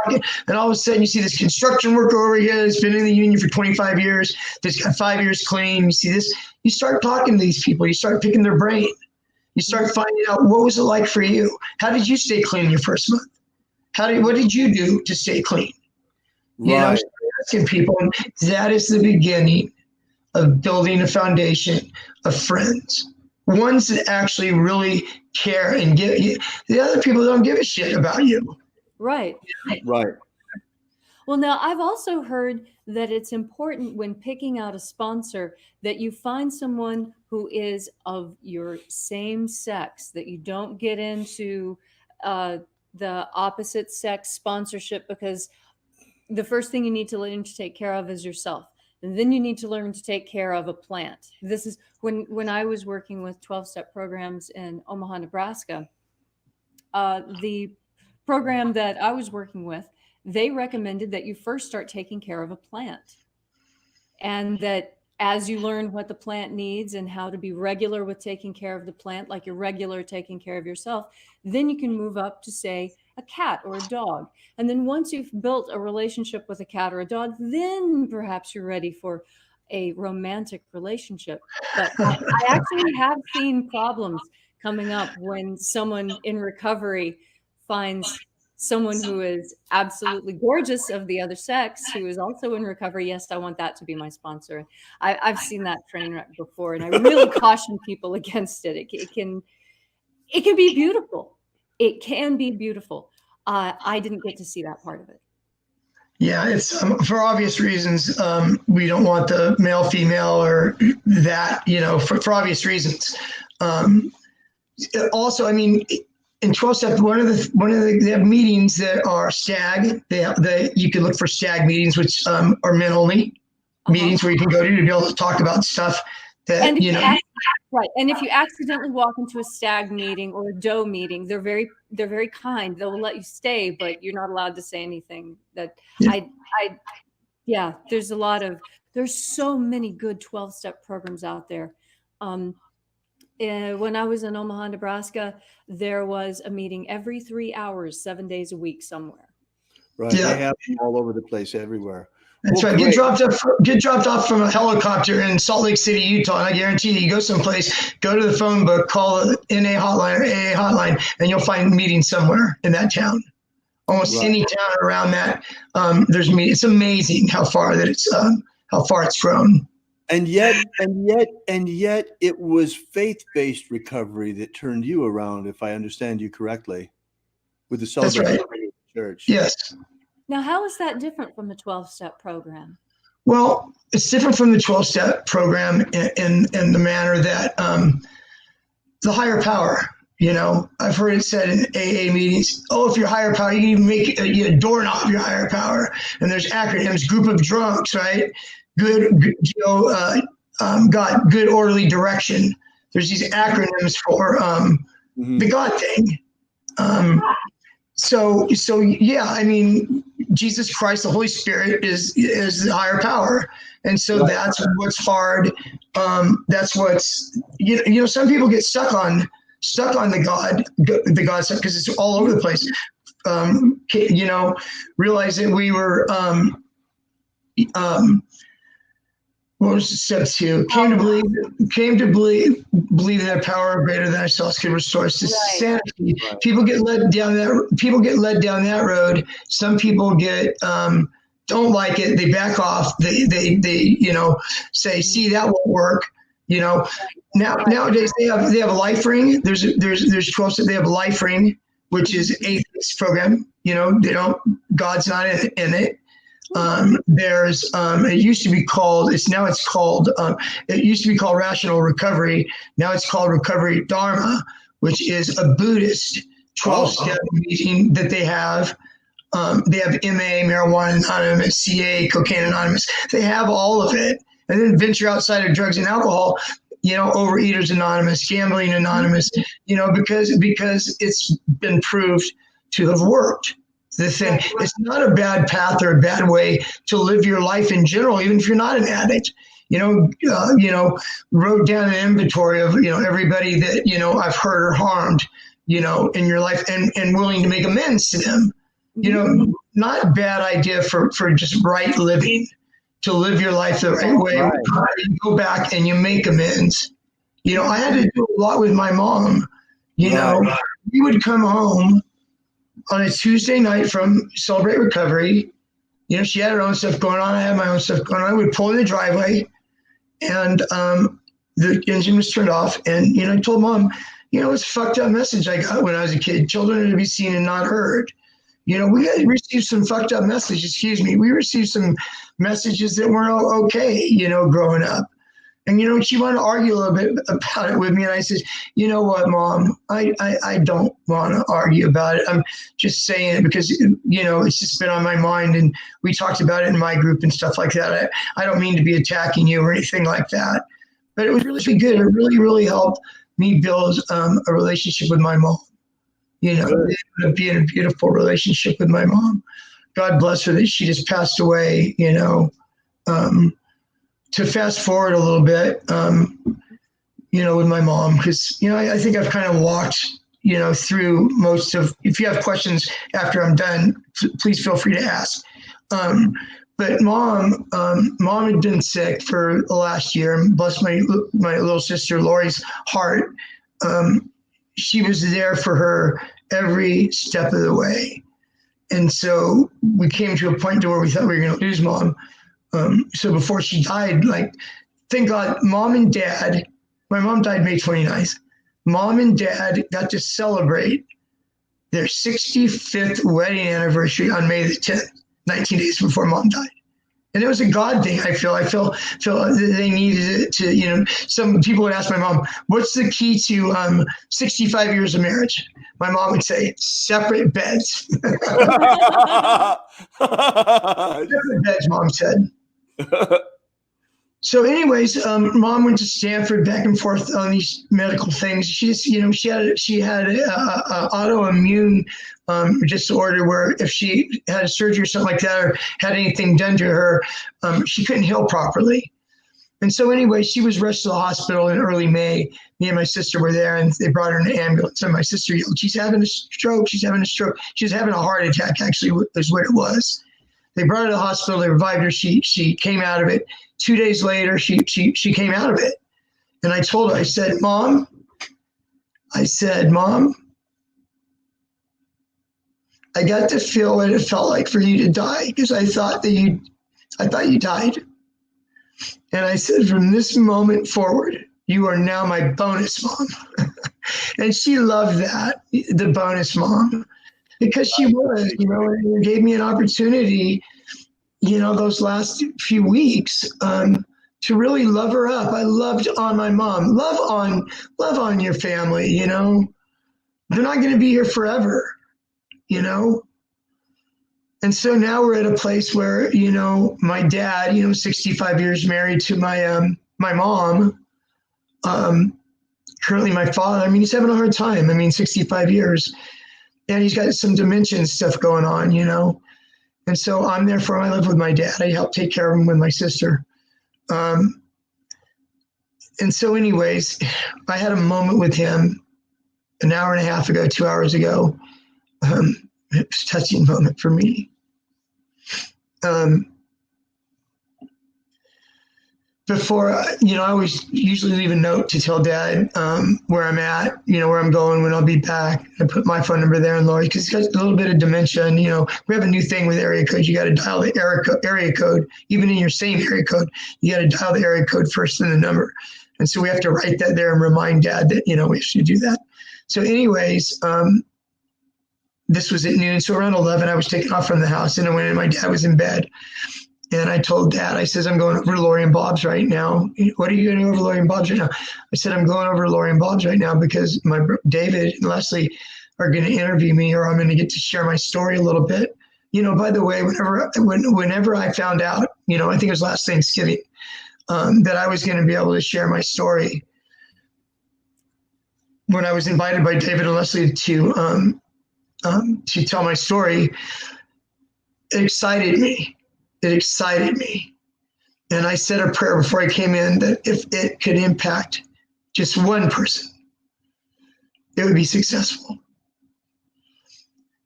Right. And all of a sudden you see this construction worker over here that's been in the union for 25 years, that's got 5 years clean. You see this, you start talking to these people, you start picking their brain. You start finding out, what was it like for you? How did you stay clean your first month? What did you do to stay clean? Right. Asking people, and that is the beginning of building a foundation of friends. Ones that actually really care and give you. The other people don't give a shit about you. Right. Right. Well, now I've also heard that it's important when picking out a sponsor that you find someone who is of your same sex, that you don't get into the opposite sex sponsorship, because the first thing you need to learn to take care of is yourself. And then you need to learn to take care of a plant. This is when I was working with 12-step programs in Omaha, Nebraska, the program that I was working with, they recommended that you first start taking care of a plant, and that as you learn what the plant needs and how to be regular with taking care of the plant, like you're regular taking care of yourself, then you can move up to, say, a cat or a dog. And then once you've built a relationship with a cat or a dog, then perhaps you're ready for a romantic relationship. But I actually have seen problems coming up when someone in recovery finds someone who is absolutely gorgeous of the other sex, who is also in recovery. Yes, I want that to be my sponsor. I've seen that train wreck before, and I really caution people against it. It can be beautiful. It can be beautiful. I didn't get to see that part of it. Yeah, it's for obvious reasons. We don't want the male, female, or that, for obvious reasons. Also, I mean, in 12-step, they have meetings that are stag. You can look for stag meetings, which are men only meetings where you can go to be able to talk about stuff that right. And if you accidentally walk into a stag meeting or a doe meeting, they're very kind. They'll let you stay, but you're not allowed to say anything. There's so many good 12-step programs out there. When I was in Omaha, Nebraska, there was a meeting every 3 hours, 7 days a week somewhere. Right. Yeah. They have them all over the place, everywhere. That's right. Get dropped off from a helicopter in Salt Lake City, Utah, and I guarantee you go someplace, go to the phone book, call the NA hotline or AA hotline, and you'll find meetings somewhere in that town. Almost any town around that, there's meetings. It's amazing how far it's grown. And yet, it was faith-based recovery that turned you around, if I understand you correctly, with the celebration of the church. Yes. Now, how is that different from the 12-step program? Well, it's different from the 12-step program in the manner that the higher power. I've heard it said in AA meetings, if you're higher power, you can even make a doorknob your higher power. And there's acronyms, group of drunks, right? Got good orderly direction. There's these acronyms for the God thing. So yeah, I mean, Jesus Christ, the Holy Spirit is the higher power. And so that's what's hard. That's what's, some people get stuck on the God stuff because it's all over the place. Realizing we were, what was step 2? Came to believe that power greater than ourselves could restore us to sanity. Right. People get led down that road. Some people don't like it. They back off. They say, see, that won't work. You know, nowadays they have a life ring. There's 12 steps. They have a life ring, which is atheist program. You know, God's not in it. It used to be called, it used to be called Rational Recovery. Now it's called Recovery Dharma, which is a Buddhist 12-step meeting that they have. They have MA, Marijuana Anonymous, CA, Cocaine Anonymous. They have all of it. And then venture outside of drugs and alcohol, you know, Overeaters Anonymous, Gambling Anonymous, you know, because it's been proved to have worked. The thing, it's not a bad path or a bad way to live your life in general, even if you're not an addict. You know, wrote down an inventory of, you know, everybody that, you know, I've hurt or harmed, you know, in your life, and willing to make amends to them. You know, not a bad idea for just right living, to live your life the right way. Right. You go back and you make amends. You know, I had to do a lot with my mom. You know, we would come home on a Tuesday night from Celebrate Recovery. You know, she had her own stuff going on. I had my own stuff going on. I would pull in the driveway, and the engine was turned off. And, you know, I told Mom, you know, it's a fucked up message I got when I was a kid. Children are to be seen and not heard. You know, we received some fucked up messages. We received some messages that weren't okay, you know, growing up. And, you know, she wanted to argue a little bit about it with me. And I said, you know what, Mom, I don't want to argue about it. I'm just saying it because, you know, it's just been on my mind. And we talked about it in my group and stuff like that. I don't mean to be attacking you or anything like that. But it was really good. It really, really helped me build a relationship with my mom. You know, be in a beautiful relationship with my mom. God bless her that she just passed away, you know. To fast forward a little bit, you know, with my mom, because, you know, I think I've kind of walked, you know, through most of, if you have questions after I'm done, please feel free to ask. But mom had been sick for the last year, and bless my little sister Lori's heart. She was there for her every step of the way. And so we came to a point to where we thought we were going to lose Mom. So before she died, like, thank God, Mom and Dad, my mom died May 29th. Mom and Dad got to celebrate their 65th wedding anniversary on May the 10th, 19 days before Mom died. And it was a God thing. I feel they needed it to, you know, some people would ask my mom, what's the key to 65 years of marriage? My mom would say, separate beds. Separate beds, Mom said. So anyways, Mom went to Stanford back and forth on these medical things. She just, you know, she had a autoimmune disorder where if she had a surgery or something like that, or had anything done to her, she couldn't heal properly. And so anyway, she was rushed to the hospital in early May. Me and my sister were there, and they brought her in an ambulance. And my sister yelled, she's having a stroke. She's having a stroke. She was having a heart attack, actually, is what it was. They brought her to the hospital. They revived her. She came out of it. 2 days later, she came out of it. And I told her, I said, Mom, I got to feel what it felt like for you to die, because I thought you died. And I said, from this moment forward, you are now my bonus mom. And she loved that, the bonus mom, because she was, you know, and it gave me an opportunity, you know, those last few weeks, to really love her up. I loved on my mom. Love on your family, you know. They're not going to be here forever, you know. And so now we're at a place where, you know, my dad, you know, 65 years married to my mom, currently my father. I mean, he's having a hard time. I mean, 65 years. And he's got some dementia and stuff going on, you know. And so I'm there for him. I live with my dad. I help take care of him with my sister. And so anyways, I had a moment with him an hour and a half ago, 2 hours ago. It was a touching moment for me. before, I always usually leave a note to tell Dad where I'm at, where I'm going, when I'll be back. I put my phone number there and Lori, because he's got a little bit of dementia. And, we have a new thing with area code. You got to dial the area code, even in your same area code. You got to dial the area code first and the number. And so we have to write that there and remind Dad that, we should do that. So anyways, this was at noon. So around 11, I was taken off from the house, and I went in. My dad was in bed. And I told Dad, I says, I'm going over to Lori and Bob's right now. What are you going over to Lori and Bob's right now? I said, I'm going over to Lori and Bob's right now because David and Leslie are going to interview me, or I'm going to get to share my story a little bit. By the way, whenever I found out, I think it was last Thanksgiving, that I was going to be able to share my story, when I was invited by David and Leslie to tell my story, it excited me. It excited me. And I said a prayer before I came in that if it could impact just one person, it would be successful.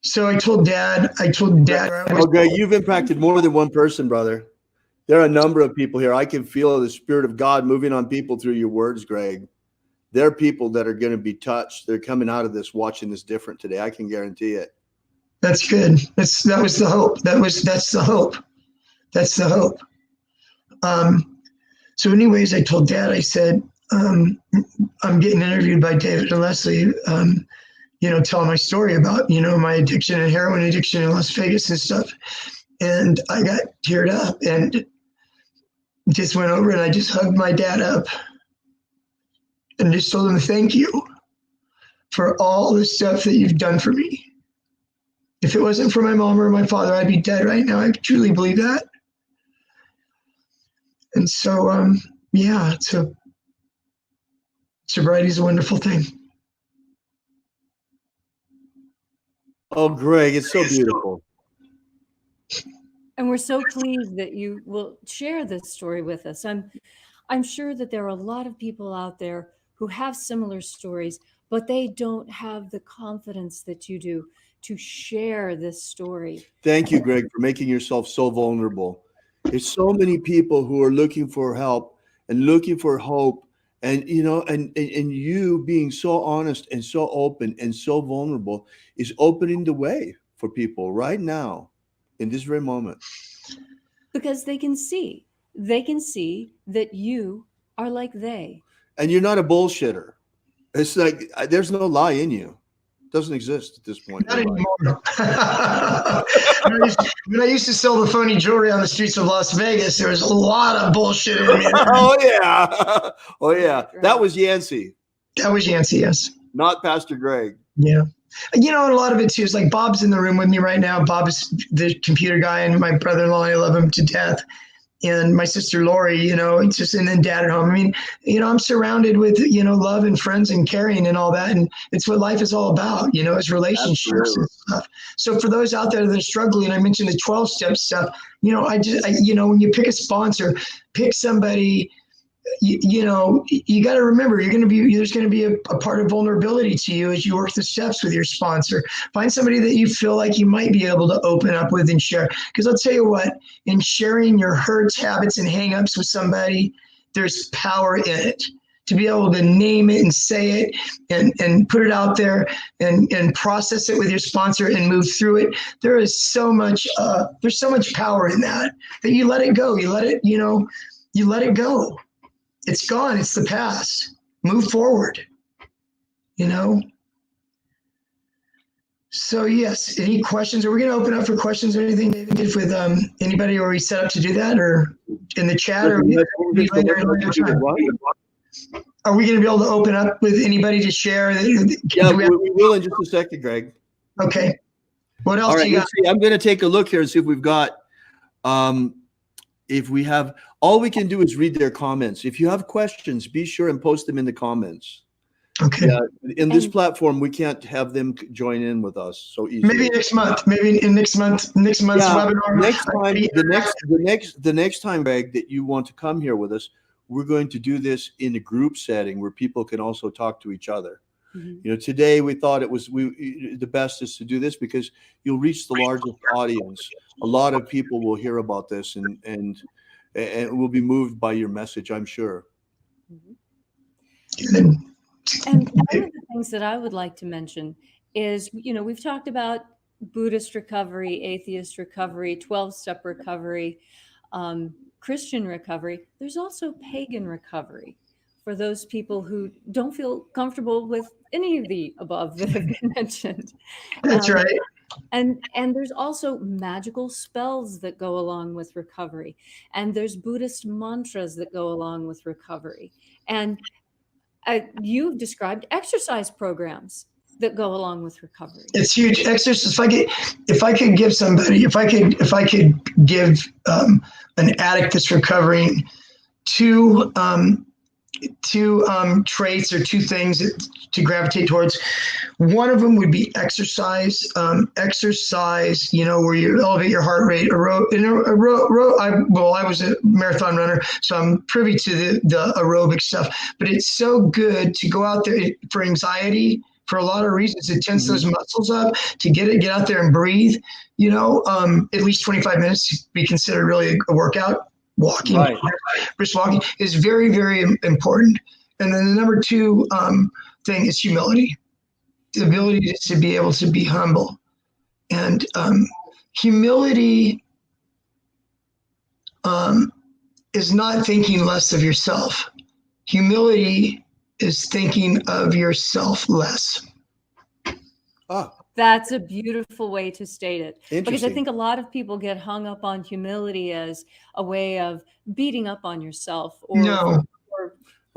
So I told Dad. Okay, you've impacted more than one person, brother. There are a number of people here. I can feel the Spirit of God moving on people through your words, Greg. There are people that are going to be touched. They're coming out of this, watching this different today. I can guarantee it. That's good. That was the hope. That's the hope. That's the hope. So anyways, I told Dad, I said, I'm getting interviewed by David and Leslie, telling my story about, my addiction and heroin addiction in Las Vegas and stuff. And I got teared up and just went over and I just hugged my dad up and just told him, thank you for all the stuff that you've done for me. If it wasn't for my mom or my father, I'd be dead right now. I truly believe that. And so, sobriety is a wonderful thing. Oh, Greg, it's so beautiful. And we're so pleased that you will share this story with us. I'm sure that there are a lot of people out there who have similar stories, but they don't have the confidence that you do to share this story. Thank you, Greg, for making yourself so vulnerable. There's so many people who are looking for help and looking for hope, and you being so honest and so open and so vulnerable is opening the way for people right now in this very moment. Because they can see that you are like they. And you're not a bullshitter. It's like there's no lie in you. Doesn't exist at this point. Not anymore. When I used to sell the phony jewelry on the streets of Las Vegas, there was a lot of bullshit in me. Oh yeah. That was Yancey. That was Yancey, yes. Not Pastor Greg. Yeah. And a lot of it too is like Bob's in the room with me right now. Bob is the computer guy, and my brother-in-law, I love him to death. And my sister Lori, it's just, and then Dad at home. I mean, I'm surrounded with, love and friends and caring and all that. And it's what life is all about, is relationships. Absolutely. And stuff. So for those out there that are struggling, I mentioned the 12-step stuff, when you pick a sponsor, pick somebody, you got to remember there's going to be a part of vulnerability to you as you work the steps with your sponsor. Find somebody that you feel like you might be able to open up with and share. Because I'll tell you what, in sharing your hurts, habits, and hangups with somebody, there's power in it. To be able to name it and say it and put it out there and process it with your sponsor and move through it. There is so much there's so much power in that you let it go. You let it go. It's gone. It's the past. Move forward, So yes, any questions? Are we going to open up for questions or anything, David, with anybody? Or are we set up to do that, or in the chat? Or are we going to be able to open up with anybody to share? Yeah, we will in just a second, Greg. Okay. What else do you got? I'm going to take a look here and see if we've got if we have, all we can do is read their comments. If you have questions, be sure and post them in the comments. Okay. In this platform, we can't have them join in with us so easily. Maybe next month. Maybe in next month's webinar. The next time, Greg, that you want to come here with us, we're going to do this in a group setting where people can also talk to each other. Mm-hmm. Today we thought it was the best is to do this because you'll reach the largest audience. A lot of people will hear about this, and and will be moved by your message, I'm sure. And one of the things that I would like to mention is, we've talked about Buddhist recovery, atheist recovery, 12-step recovery, Christian recovery. There's also pagan recovery for those people who don't feel comfortable with any of the above that have been mentioned. That's right. And there's also magical spells that go along with recovery. And there's Buddhist mantras that go along with recovery. And you've described exercise programs that go along with recovery. It's huge. Exercise. If I could give an addict that's recovering two traits or two things to gravitate towards. One of them would be exercise. Exercise, where you elevate your heart rate. I was a marathon runner, so I'm privy to the aerobic stuff. But it's so good to go out there for anxiety. For a lot of reasons, it tense those muscles up to get out there and breathe. At least 25 minutes to be considered really a workout. Walking, right. Brisk walking is very, very important. And then the number two thing is humility, the ability to be able to be humble. And humility is not thinking less of yourself. Humility is thinking of yourself less. That's a beautiful way to state it. Because I think a lot of people get hung up on humility as a way of beating up on yourself or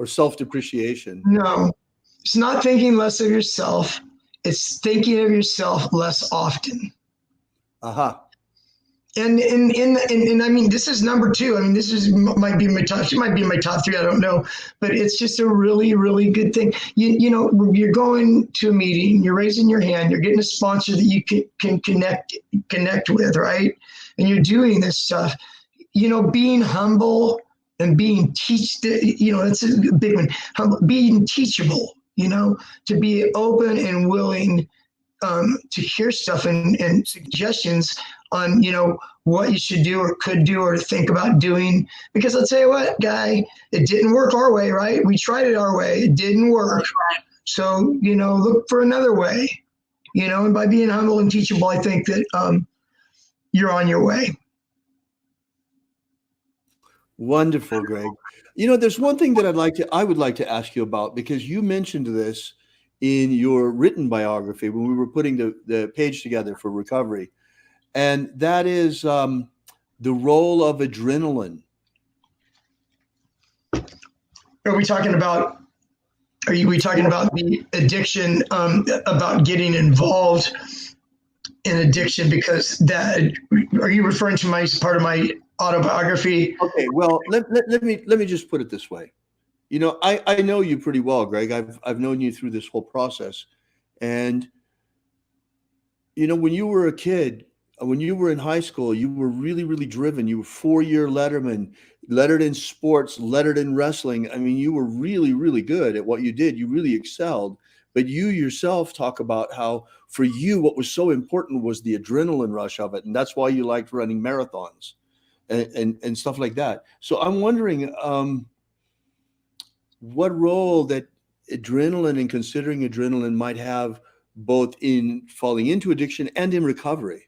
self-depreciation. No, it's not thinking less of yourself. It's thinking of yourself less often. And I mean, this is number two. I mean, might be my top 3. I don't know, but it's just a really, really good thing. You're going to a meeting, you're raising your hand, you're getting a sponsor that you can connect with, right? And you're doing this stuff. Being humble and being that's a big one. Being teachable. To be open and willing to hear stuff and suggestions on, what you should do or could do or think about doing. Because I'll tell you what, guy, it didn't work our way, right? We tried it our way. It didn't work. So, look for another way, and by being humble and teachable, I think that you're on your way. Wonderful, Greg. There's one thing that I would like to ask you about, because you mentioned this in your written biography when we were putting the page together for recovery. And that is the role of adrenaline. Are we talking about the addiction, about getting involved in addiction? Because are you referring to part of my autobiography? Okay, well, let me just put it this way. I know you pretty well, Greg. I've known you through this whole process. And, when you were a kid, when you were in high school, you were really, really driven. You were 4-year letterman, lettered in sports, lettered in wrestling. I mean, you were really, really good at what you did. You really excelled. But you yourself talk about how for you, what was so important was the adrenaline rush of it. And that's why you liked running marathons and stuff like that. So I'm wondering what role that adrenaline and considering adrenaline might have both in falling into addiction and in recovery.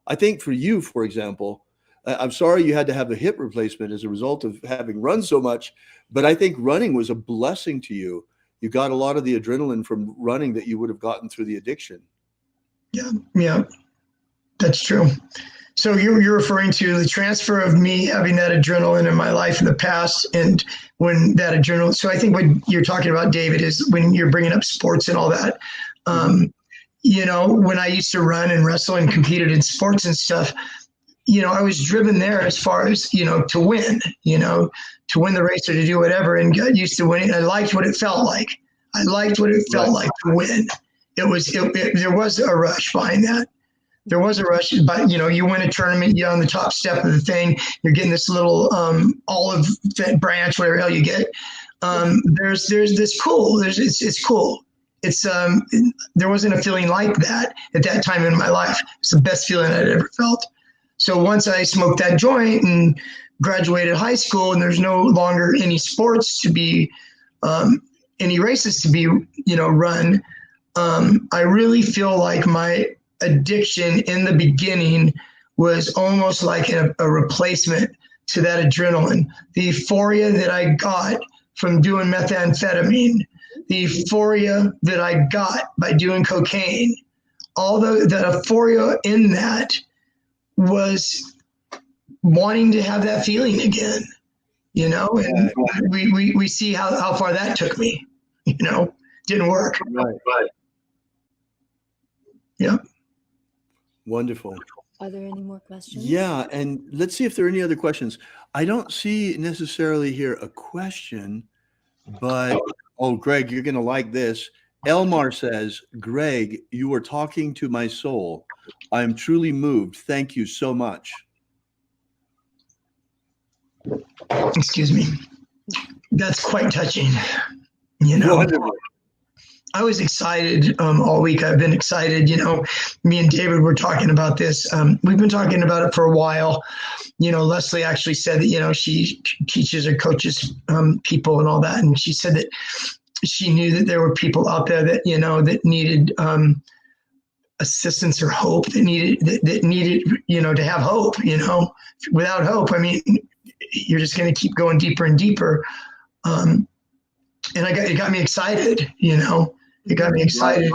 I think for you, for example, I'm sorry you had to have a hip replacement as a result of having run so much, but I think running was a blessing to you. You got a lot of the adrenaline from running that you would have gotten through the addiction. Yeah, that's true. So you're referring to the transfer of me having that adrenaline in my life in the past, and when that adrenaline. So I think what you're talking about, David, is when you're bringing up sports and all that. When I used to run and wrestle and competed in sports and stuff, I was driven there as far as, to win, to win the race or to do whatever, and got used to winning. I liked what it felt like. Like to win. There was a rush behind that. There was a rush, but you win a tournament, you're on the top step of the thing, you're getting this little olive branch, whatever hell you get. There's this cool. It's cool. It's there wasn't a feeling like that at that time in my life. It's the best feeling I'd ever felt. So once I smoked that joint and graduated high school and there's no longer any sports to be, any races to be, run, I really feel like my addiction in the beginning was almost like a replacement to that adrenaline. The euphoria that I got from doing methamphetamine, the euphoria that I got by doing cocaine, all the euphoria in that was wanting to have that feeling again, and we see how far that took me, didn't work. Right. Yeah. Wonderful. Are there any more questions? Yeah, and let's see if there are any other questions. I don't see necessarily here a question, but Greg, you're going to like this. Elmar says, Greg, you are talking to my soul. I am truly moved. Thank you so much. Excuse me. That's quite touching. Wonderful. I was excited all week. I've been excited. Me and David were talking about this. We've been talking about it for a while. Leslie actually said that, she teaches or coaches people and all that. And she said that she knew that there were people out there that, that needed assistance or hope, that needed, to have hope, without hope. I mean, you're just going to keep going deeper and deeper. And it got me excited, It got me excited.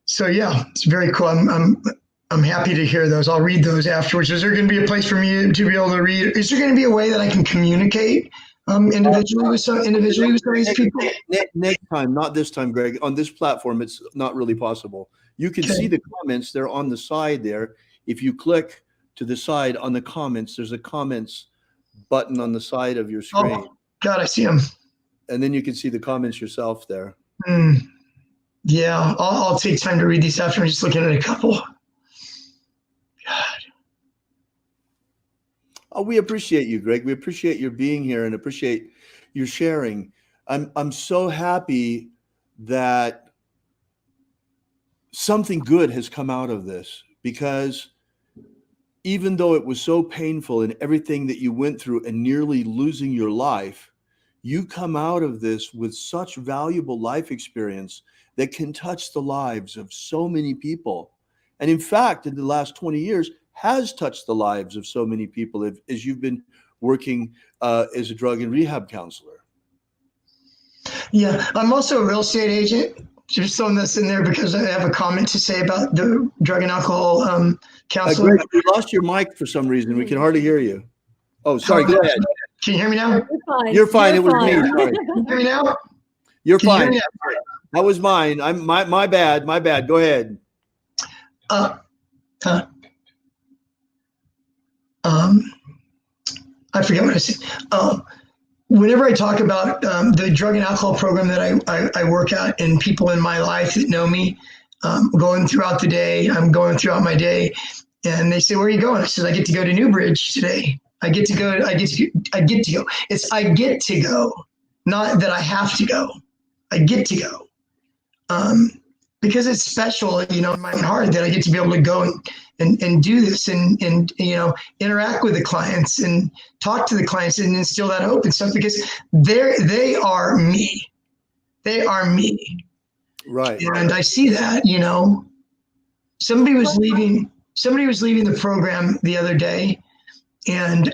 So yeah, it's very cool. I'm happy to hear those. I'll read those afterwards. Is there going to be a place for me to be able to read? Is there going to be a way that I can communicate individually with some of these people? Next time, not this time, Greg. On this platform, it's not really possible. You can see the comments. They're on the side there. If you click to the side on the comments, there's a comments button on the side of your screen. Oh, God, I see them. And then you can see the comments yourself there. Yeah, I'll take time to read these after. I'm just looking at a couple. God. Oh, we appreciate you, Greg. We appreciate your being here and appreciate your sharing. I'm so happy that something good has come out of this, because even though it was so painful and everything that you went through and nearly losing your life, you come out of this with such valuable life experience that can touch the lives of so many people. And in fact, in the last 20 years, has touched the lives of so many people as you've been working as a drug and rehab counselor. Yeah, I'm also a real estate agent. Just throwing this in there because I have a comment to say about the drug and alcohol counseling. Greg, we lost your mic for some reason. We can hardly hear you. Oh, sorry. Go ahead. Can you hear me now? You're fine. It was me. Sorry. Can you hear me now? You're fine. That was mine. My bad. My bad. Go ahead. I forget what I said. Whenever I talk about the drug and alcohol program that I work at, and people in my life that know me, going throughout the day, I'm going throughout my day, and they say, "Where are you going?" I said, "I get to go to Newbridge today. I get to go. It's I get to go, not that I have to go. I get to go, because it's special, in my heart that I get to be able to go and do this and interact with the clients and talk to the clients and instill that hope and stuff, because they are me. They are me. Right. And I see that, somebody was leaving the program the other day, and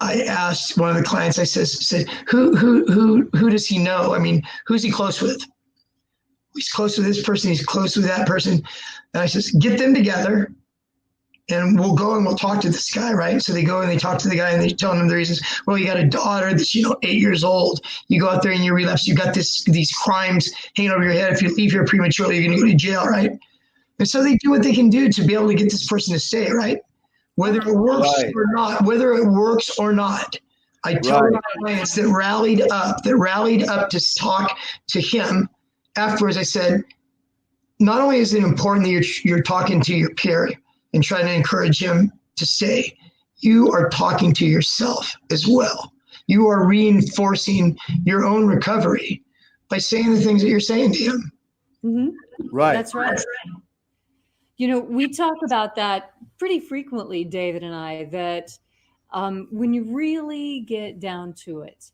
I asked one of the clients, I said, who does he know? I mean, who's he close with? He's close with this person. He's close with that person. And I says, get them together and we'll go and we'll talk to this guy, right? So they go and they talk to the guy and they tell him the reasons. Well, you got a daughter that's, 8 years old. You go out there and you relapse. You got these crimes hanging over your head. If you leave here prematurely, you're going to go to jail, right? And so they do what they can do to be able to get this person to stay, right? Whether it works or not, I tell my clients that rallied up to talk to him. Afterwards, I said, not only is it important that you're talking to your peer and trying to encourage him to stay, you are talking to yourself as well. You are reinforcing your own recovery by saying the things that you're saying to him. Mm-hmm. Right. That's right. You know, we talk about that pretty frequently, David and I, that when you really get down to it,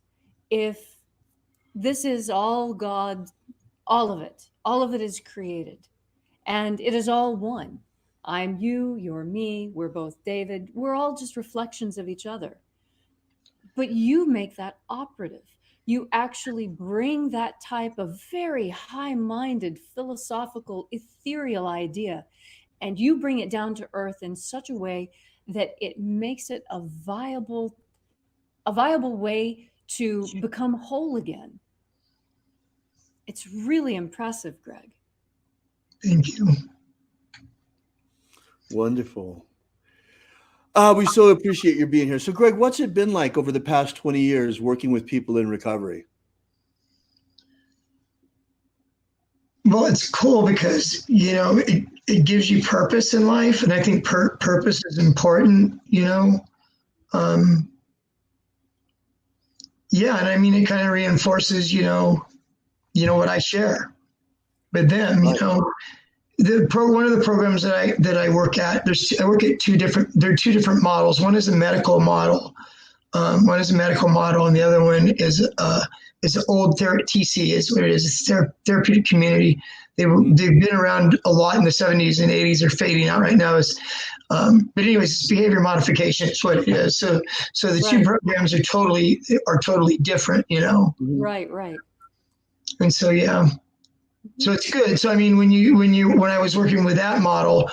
if this is all God, all of it is created, and it is all one. I'm you, you're me, we're both David, we're all just reflections of each other. But you make that operative. You actually bring that type of very high minded, philosophical, ethereal idea, and you bring it down to earth in such a way that it makes it a viable way to become whole again. It's really impressive, Greg. Thank you. Wonderful. We so appreciate your being here. So, Greg, what's it been like over the past 20 years working with people in recovery? Well, it's cool because, you know, it gives you purpose in life. And I think purpose is important, you know. Yeah, and I mean, it kind of reinforces, you know, what I share with them, you know. One of the programs that I work at, I work at two different models. One is a medical model. And the other one is an old TC is what it is. It's therapeutic community. They've been around a lot in the 70s and 80s. They're fading out right now. But anyways, it's behavior modification. It's what it is. So the two programs are totally different, you know. Right. And so yeah. So it's good. So I mean, when I was working with that model,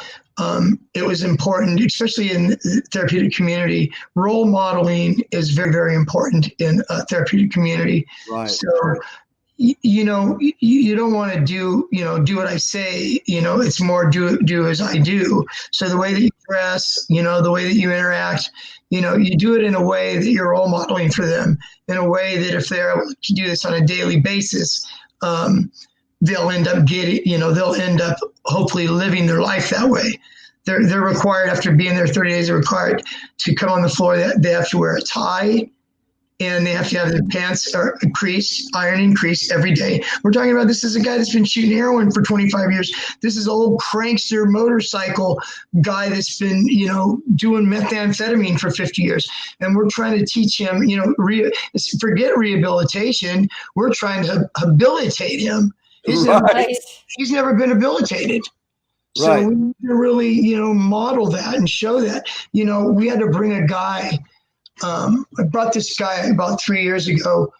it was important, especially in the therapeutic community. Role modeling is very, very important in a therapeutic community. Right. So you know, you don't want to do what I say. You know, it's more do as I do. So the way that you dress, you know, the way that you interact, you know, you do it in a way that you're role modeling for them, in a way that if they're able to do this on a daily basis, they'll end up hopefully living their life that way. They're required, after being there 30 days, they're required to come on the floor. They have to wear a tie, and they have to have their pants iron increase every day. We're talking about, this is a guy that's been shooting heroin for 25 years. This is an old prankster motorcycle guy that's been, you know, doing methamphetamine for 50 years. And we're trying to teach him, you know, forget rehabilitation. We're trying to habilitate him. He's never been habilitated. So Right. we need to really, you know, model that and show that. You know, we had to bring a guy. I brought this guy about 3 years ago.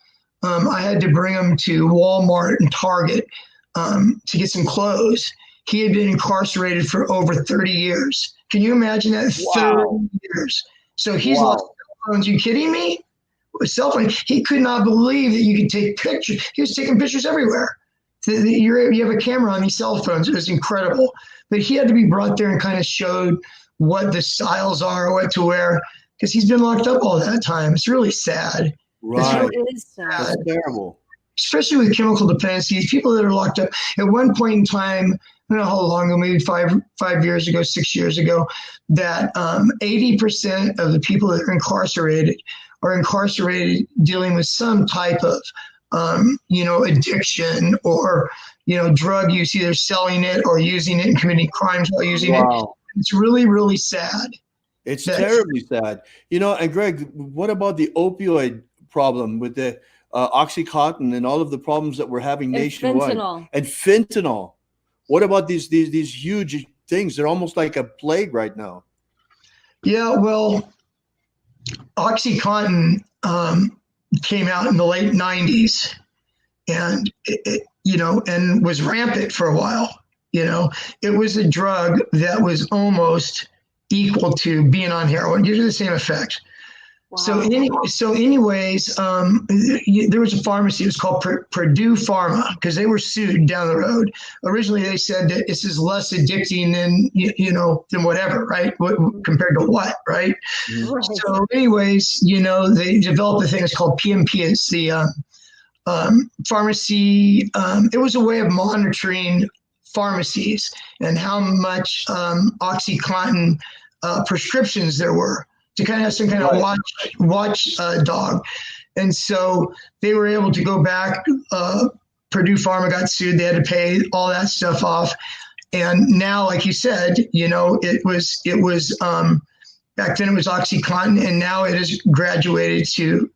I had to bring him to Walmart and Target to get some clothes. He had been incarcerated for over 30 years. Can you imagine that? Wow. 30 years. So he's lost cell phones. You kidding me? A cell phone. He could not believe that you could take pictures. He was taking pictures everywhere. You have a camera on these cell phones. It was incredible. But he had to be brought there and kind of showed what the styles are, what to wear, because he's been locked up all that time. It's really sad. Right. It is sad. That's terrible. Especially with chemical dependencies, people that are locked up. At one point in time, I don't know how long ago, maybe 5 years ago, 6 years ago, that 80% of the people that are incarcerated dealing with some type of addiction or, drug use, either selling it or using it and committing crimes while using it. It's really, really sad. It's terribly sad. And Greg, what about the opioid problem with the Oxycontin and all of the problems that we're having nationwide? And fentanyl. What about these huge things? They're almost like a plague right now. Yeah, well, Oxycontin came out in the late 90s and and was rampant for a while. It was a drug that was almost equal to being on heroin. Gives you the same effect. Wow. Anyways, there was a pharmacy. It was called Purdue Pharma because they were sued down the road. Originally, they said that this is less addicting than whatever, right? Compared to what, right? Right. So, anyways, they developed a thing. It's called PMP. It's the pharmacy. It was a way of monitoring pharmacies and how much OxyContin prescriptions there were, to kind of have some kind of watch dog. And so they were able to go back. Purdue Pharma got sued. They had to pay all that stuff off. And now, like you said, it was back then it was OxyContin, and now it has graduated to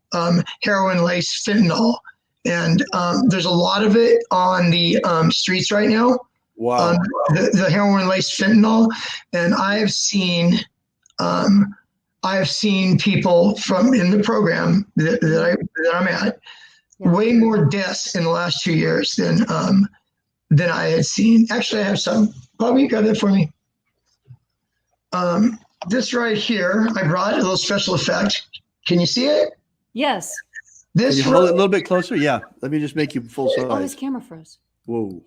heroin-laced fentanyl. And there's a lot of it on the streets right now. Wow. The heroin-laced fentanyl, and I have seen people from in the program that I'm at, way more deaths in the last 2 years than I had seen. Actually, I have some. Bobby, you got that for me? This right here, I brought a little special effect. Can you see it? Yes. Can you hold it a little bit closer? Yeah. Let me just make you full size. Oh, his camera froze. Whoa.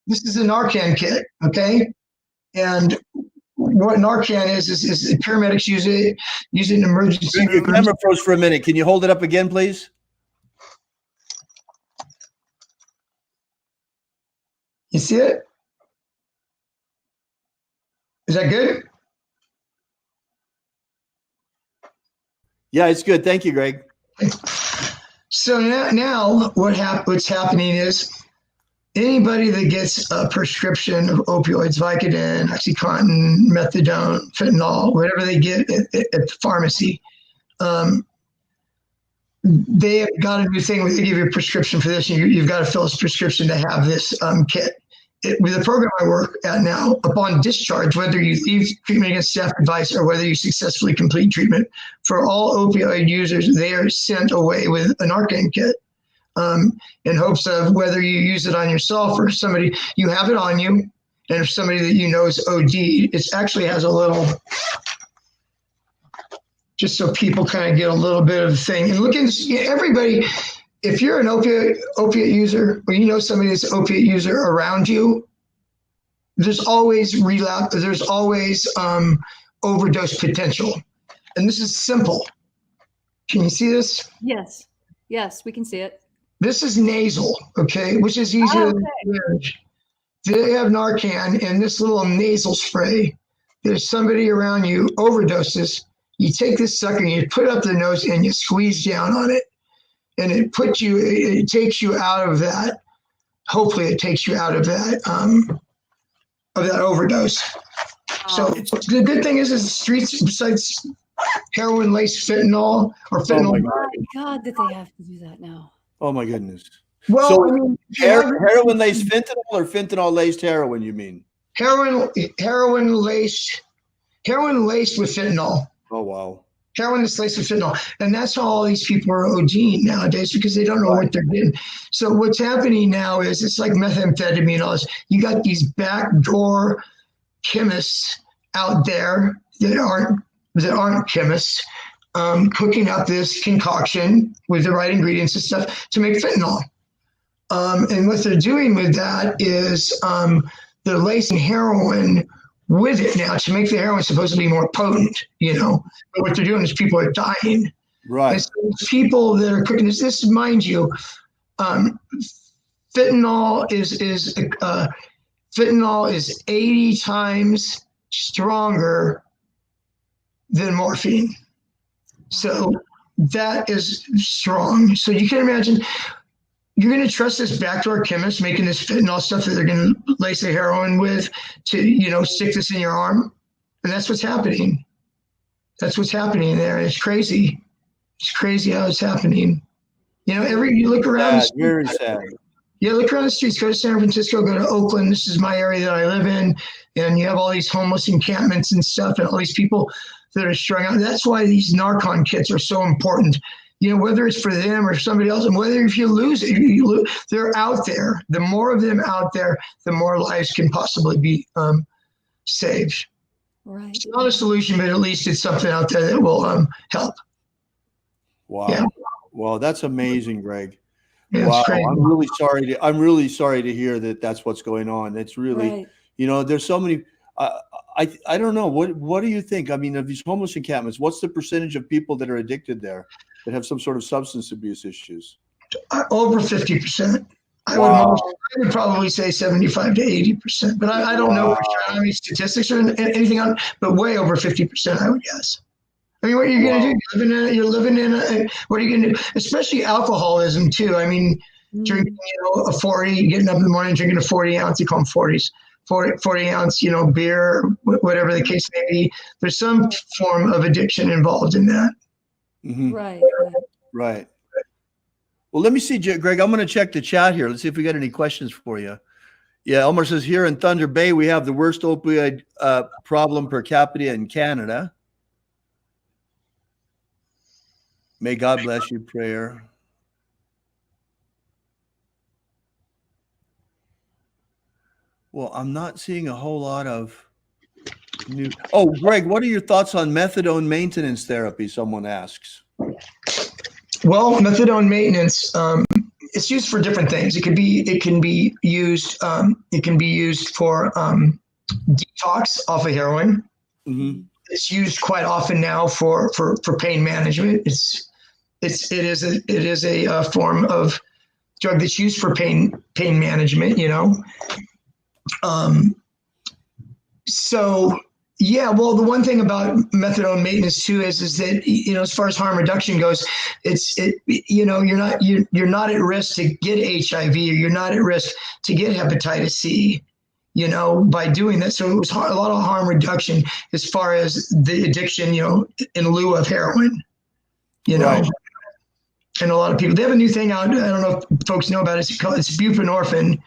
This is a Narcan kit, okay? And what Narcan is paramedics use it in emergency Your rooms. camera froze for a minute. Can you hold it up again, please? You see it? Is that good? Yeah, it's good. Thank you, Greg. So now what's happening is anybody that gets a prescription of opioids, Vicodin, OxyContin, methadone, fentanyl, whatever they get at the pharmacy, they have got a new thing where they give you a prescription for this, and you've got to fill this prescription to have this kit. With the program I work at now, upon discharge, whether you leave treatment against staff advice or whether you successfully complete treatment, for all opioid users, they are sent away with a Narcan kit in hopes of whether you use it on yourself or somebody, you have it on you, and if somebody that you know is OD, it actually has a little, just so people kind of get a little bit of a thing. And look at everybody. If you're an opiate user, or you know somebody that's an opiate user around you, there's always relapse. There's always overdose potential, and this is simple. Can you see this? Yes. Yes, we can see it. This is nasal, okay, which is easier than Lineage. They have Narcan in this little nasal spray. There's somebody around you overdoses. You take this sucker and you put it up their nose and you squeeze down on it. And it takes you out of that. Hopefully, it takes you out of that overdose. So the good thing is the streets, besides heroin-laced fentanyl or fentanyl. Oh my God, that they have to do that now. Oh my goodness. Well, so I mean, heroin-laced fentanyl or fentanyl-laced heroin? You mean heroin-laced with fentanyl? Oh wow. Heroin is laced with fentanyl. And that's how all these people are ODing nowadays, because they don't know what they're getting. So what's happening now is it's like methamphetamine. All this. You got these backdoor chemists out there that aren't chemists cooking up this concoction with the right ingredients and stuff to make fentanyl. And what they're doing with that is they're lacing heroin with it now to make the heroin supposedly more potent, But what they're doing is people are dying. Right. And so people that are cooking this, mind you, fentanyl is 80 times stronger than morphine. So that is strong. So you can imagine you're going to trust this backdoor chemist making this fentanyl stuff that they're going to lace the heroin with to, stick this in your arm. And that's what's happening. That's what's happening there. It's crazy. It's crazy how it's happening. You look around. Sad, very sad. Yeah, look around the streets. Go to San Francisco, go to Oakland. This is my area that I live in. And you have all these homeless encampments and stuff and all these people that are strung out. That's why these Narcan kits are so important. Whether it's for them or somebody else, and whether if you lose it, they're out there. The more of them out there, the more lives can possibly be saved. Right. It's not a solution, but at least it's something out there that will help. Wow. Yeah. Wow, that's amazing, Greg. Yeah, wow. it's crazy. I'm really sorry to hear that that's what's going on. It's really, there's so many. I don't know. What do you think? I mean, of these homeless encampments, what's the percentage of people that are addicted there that have some sort of substance abuse issues? Over 50%. I would probably say 75 to 80%, but I don't know for sure. I don't have any statistics or anything on, but way over 50%, I would guess. I mean, what are you going to do? You're living in what are you going to do? Especially alcoholism too. I mean, drinking, a 40, getting up in the morning, drinking a 40 ounce, you call them 40s, 40 ounce, beer, whatever the case may be. There's some form of addiction involved in that. Mm-hmm. Right. Well, let me see, Greg. I'm going to check the chat here. Let's see if we got any questions for you. Yeah, Elmer says here in Thunder Bay, we have the worst opioid problem per capita in Canada. May God bless you, prayer. Well, I'm not seeing a whole lot of new. Oh, Greg, what are your thoughts on methadone maintenance therapy? Someone asks. Well, methadone maintenance, it's used for different things. It can be used for detox off of heroin. Mm-hmm. It's used quite often now for pain management. It is a form of drug that's used for pain management. So yeah, well, the one thing about methadone maintenance too is that as far as harm reduction goes, you're not at risk to get HIV, or you're not at risk to get hepatitis C, by doing that. So it was a lot of harm reduction as far as the addiction, in lieu of heroin, Right. And a lot of people, they have a new thing out. I don't know if folks know about it. It's buprenorphine.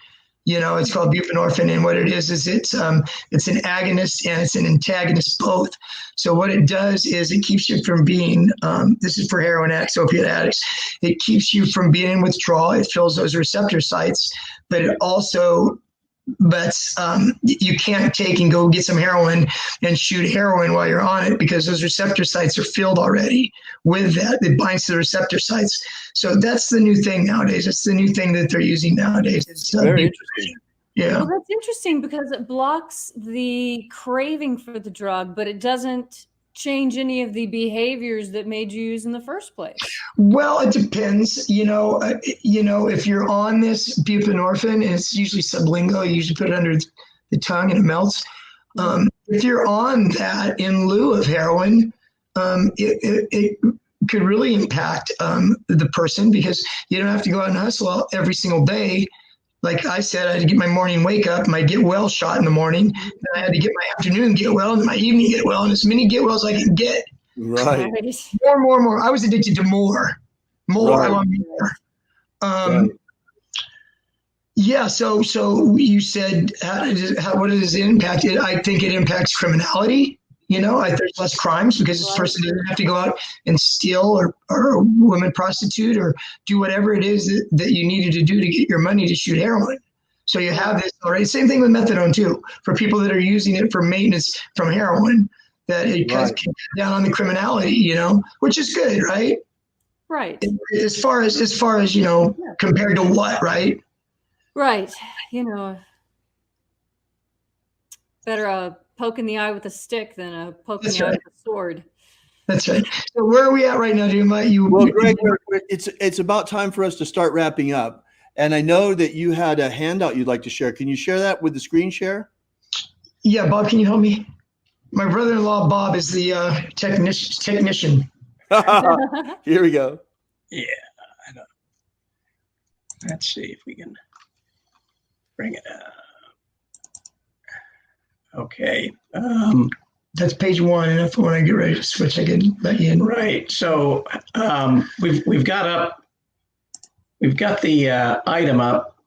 It's called buprenorphine, and what it is it's an agonist and it's an antagonist both. So what it does is it keeps you from being, this is for heroin addicts, opiate addicts, it keeps you from being in withdrawal. It fills those receptor sites, but it also you can't take and go get some heroin and shoot heroin while you're on it, because those receptor sites are filled already with that. It binds to the receptor sites. So that's the new thing nowadays. It's the new thing that they're using nowadays. It's very interesting. Yeah. Well, that's interesting because it blocks the craving for the drug, but it doesn't change any of the behaviors that made you use in the first place. Well, it depends. If you're on this buprenorphine, and it's usually sublingual, you usually put it under the tongue and it melts. If you're on that in lieu of heroin, it could really impact the person, because you don't have to go out and hustle every single day. Like I said, I had to get my morning wake up, my get well shot in the morning. Then I had to get my afternoon get well and my evening get well, and as many get wells I can get. Right. More. I was addicted to more. Right. I want more. Right. Yeah. So you said, what does it impact? I think it impacts criminality. There's less crimes because this person doesn't have to go out and steal or a woman prostitute or do whatever it is that you needed to do to get your money to shoot heroin. So you have this already. Same thing with methadone too, for people that are using it for maintenance from heroin, that it cuts down on the criminality, which is good, right? Right. As far as compared to what, right? Right. Better a poke in the eye with a stick than a poke in the eye with a sword. That's right. So where are we at right now, Greg? It's about time for us to start wrapping up. And I know that you had a handout you'd like to share. Can you share that with the screen share? Yeah, Bob, can you help me? My brother-in-law, Bob, is the technician. Here we go. Yeah, I know. Let's see if we can bring it up. Okay. That's page 1, and if when I get ready to switch, I can let you in. Right. So we've got the item up.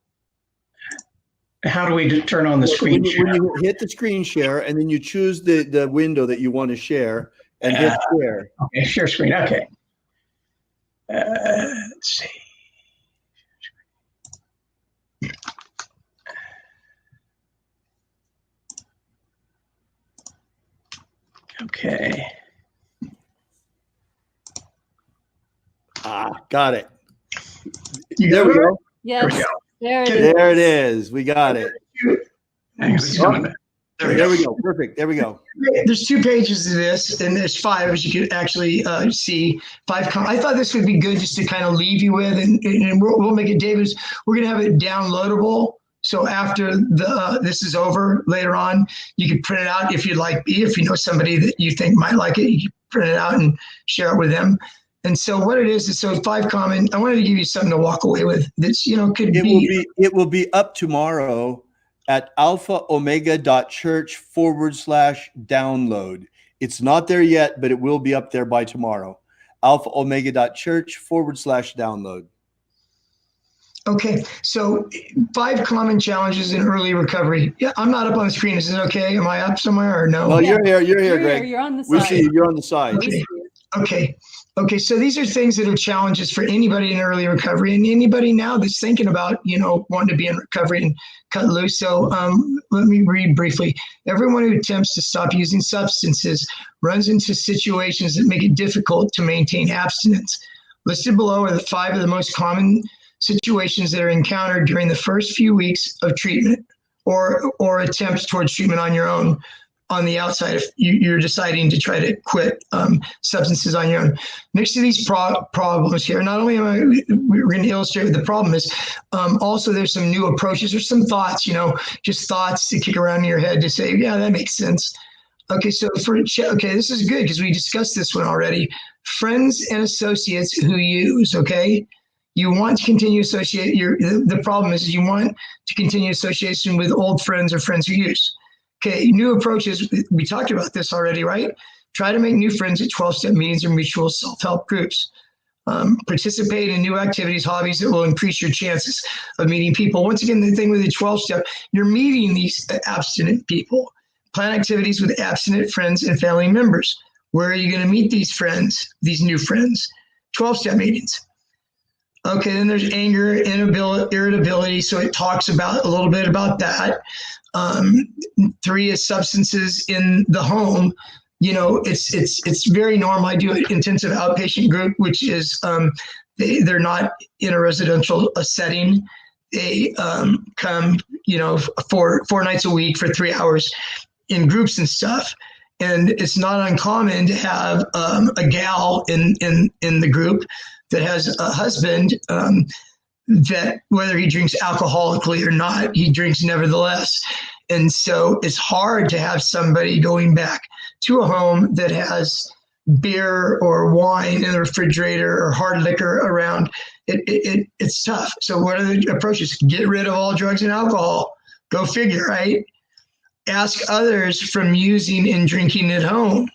How do we turn on the screen share? When you hit the screen share, and then you choose the window that you want to share, and hit share. Okay, share screen. Okay. Let's see. Okay. Got it. There we go. Yes. There it is. We got it. Hang on just a minute. There we go. Perfect. There we go. There's 2 pages to this, and there's 5, as you can actually see. 5. I thought this would be good just to kind of leave you with, and we'll make it, David. We're going to have it downloadable. So after this is over later on, you can print it out if you'd like. If you know somebody that you think might like it, you can print it out and share it with them. And so what it is so 5 common. I wanted to give you something to walk away with. That's could be. It will be up tomorrow at alphaomega.church/download. It's not there yet, but it will be up there by tomorrow. alphaomega.church/download. Okay, so 5 common challenges in early recovery. Yeah, I'm not up on the screen. Is it okay? Am I up somewhere or no? Well, you're here. You're here, Greg. You're on the We side. see you. You're on the side. Okay. So these are things that are challenges for anybody in early recovery and anybody now that's thinking about, wanting to be in recovery and cut loose. So let me read briefly. Everyone who attempts to stop using substances runs into situations that make it difficult to maintain abstinence. Listed below are the 5 of the most common situations that are encountered during the first few weeks of treatment or attempts towards treatment on your own. On the outside, if you're deciding to try to quit substances on your own. Next to these problems here, not only we're going to illustrate what the problem is, also there's some new approaches or some thoughts, just thoughts to kick around in your head to say, yeah, that makes sense. Okay, so this is good because we discussed this one already. Friends and associates who use, okay? You want to continue associate the problem is you want to continue association with old friends or friends who use. Okay, new approaches. We talked about this already, right? Try to make new friends at 12-step meetings or mutual self-help groups. Participate in new activities, hobbies that will increase your chances of meeting people. Once again, the thing with the 12-step, you're meeting these abstinent people. Plan activities with abstinent friends and family members. Where are you going to meet these friends, these new friends? 12-step meetings. Okay, then there's anger, irritability. So it talks about a little bit about that. 3 is substances in the home. It's very normal. I do an intensive outpatient group, which is they're not in a residential setting. They come, 4 nights a week for 3 hours in groups and stuff. And it's not uncommon to have a gal in the group that has a husband that whether he drinks alcoholically or not, he drinks nevertheless. And so it's hard to have somebody going back to a home that has beer or wine in the refrigerator or hard liquor around. It's tough. So what are the approaches? Get rid of all drugs and alcohol. Go figure, right? Ask others from using and drinking at home,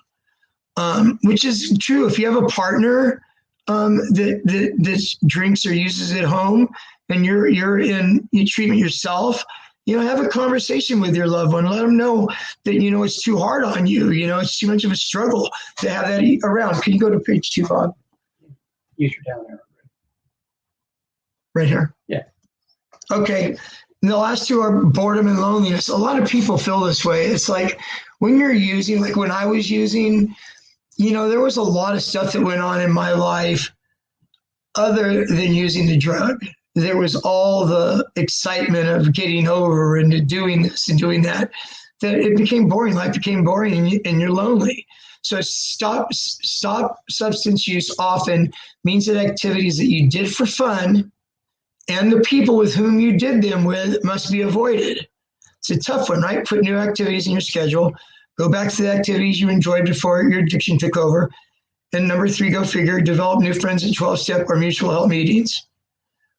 which is true. If you have a partner that drinks or uses at home, and you're in treatment yourself, have a conversation with your loved one. Let them know that it's too hard on you. It's too much of a struggle to have that around. Can you go to page 2, Bob? Use your down arrow. Right here. Yeah. Okay. And the last 2 are boredom and loneliness. A lot of people feel this way. It's like when you're using, like when I was using, there was a lot of stuff that went on in my life other than using the drug. There was all the excitement of getting over and doing this and doing that it became boring. Life became boring and you're lonely. So stop substance use often means that activities that you did for fun and the people with whom you did them with must be avoided. It's a tough one, right? Put new activities in your schedule. Go back to the activities you enjoyed before your addiction took over. And number 3, go figure, develop new friends at 12-step or mutual help meetings.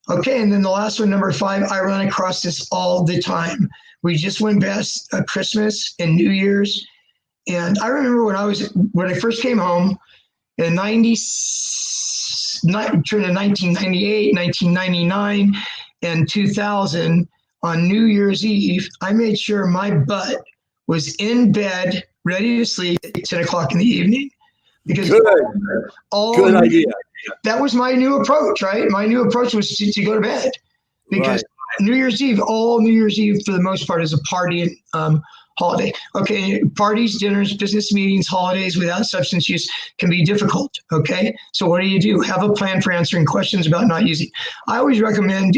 Okay, and then the last one, number 5, I run across this all the time. We just went past Christmas and New Year's. And I remember when I first came home in 1998, 1999, and 2000, on New Year's Eve, I made sure my butt was in bed, ready to sleep at 10 o'clock in the evening. Because good idea. That was my new approach, right? My new approach was to go to bed. Because New Year's Eve for the most part is a party holiday. Okay, parties, dinners, business meetings, holidays without substance use can be difficult. Okay, so what do? Have a plan for answering questions about not using. I always recommend,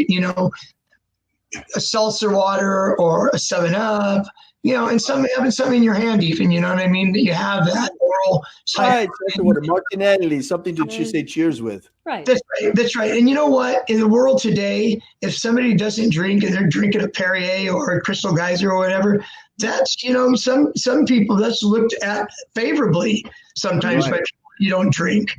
a seltzer water or a 7-Up, and having something in your hand even, you know what I mean? That you have that oral. Right, water, Martinelli, something to say cheers with. Right. That's right. And you know what? In the world today, if somebody doesn't drink and they're drinking a Perrier or a Crystal Geyser or whatever, that's, some people that's looked at favorably sometimes, but you don't drink.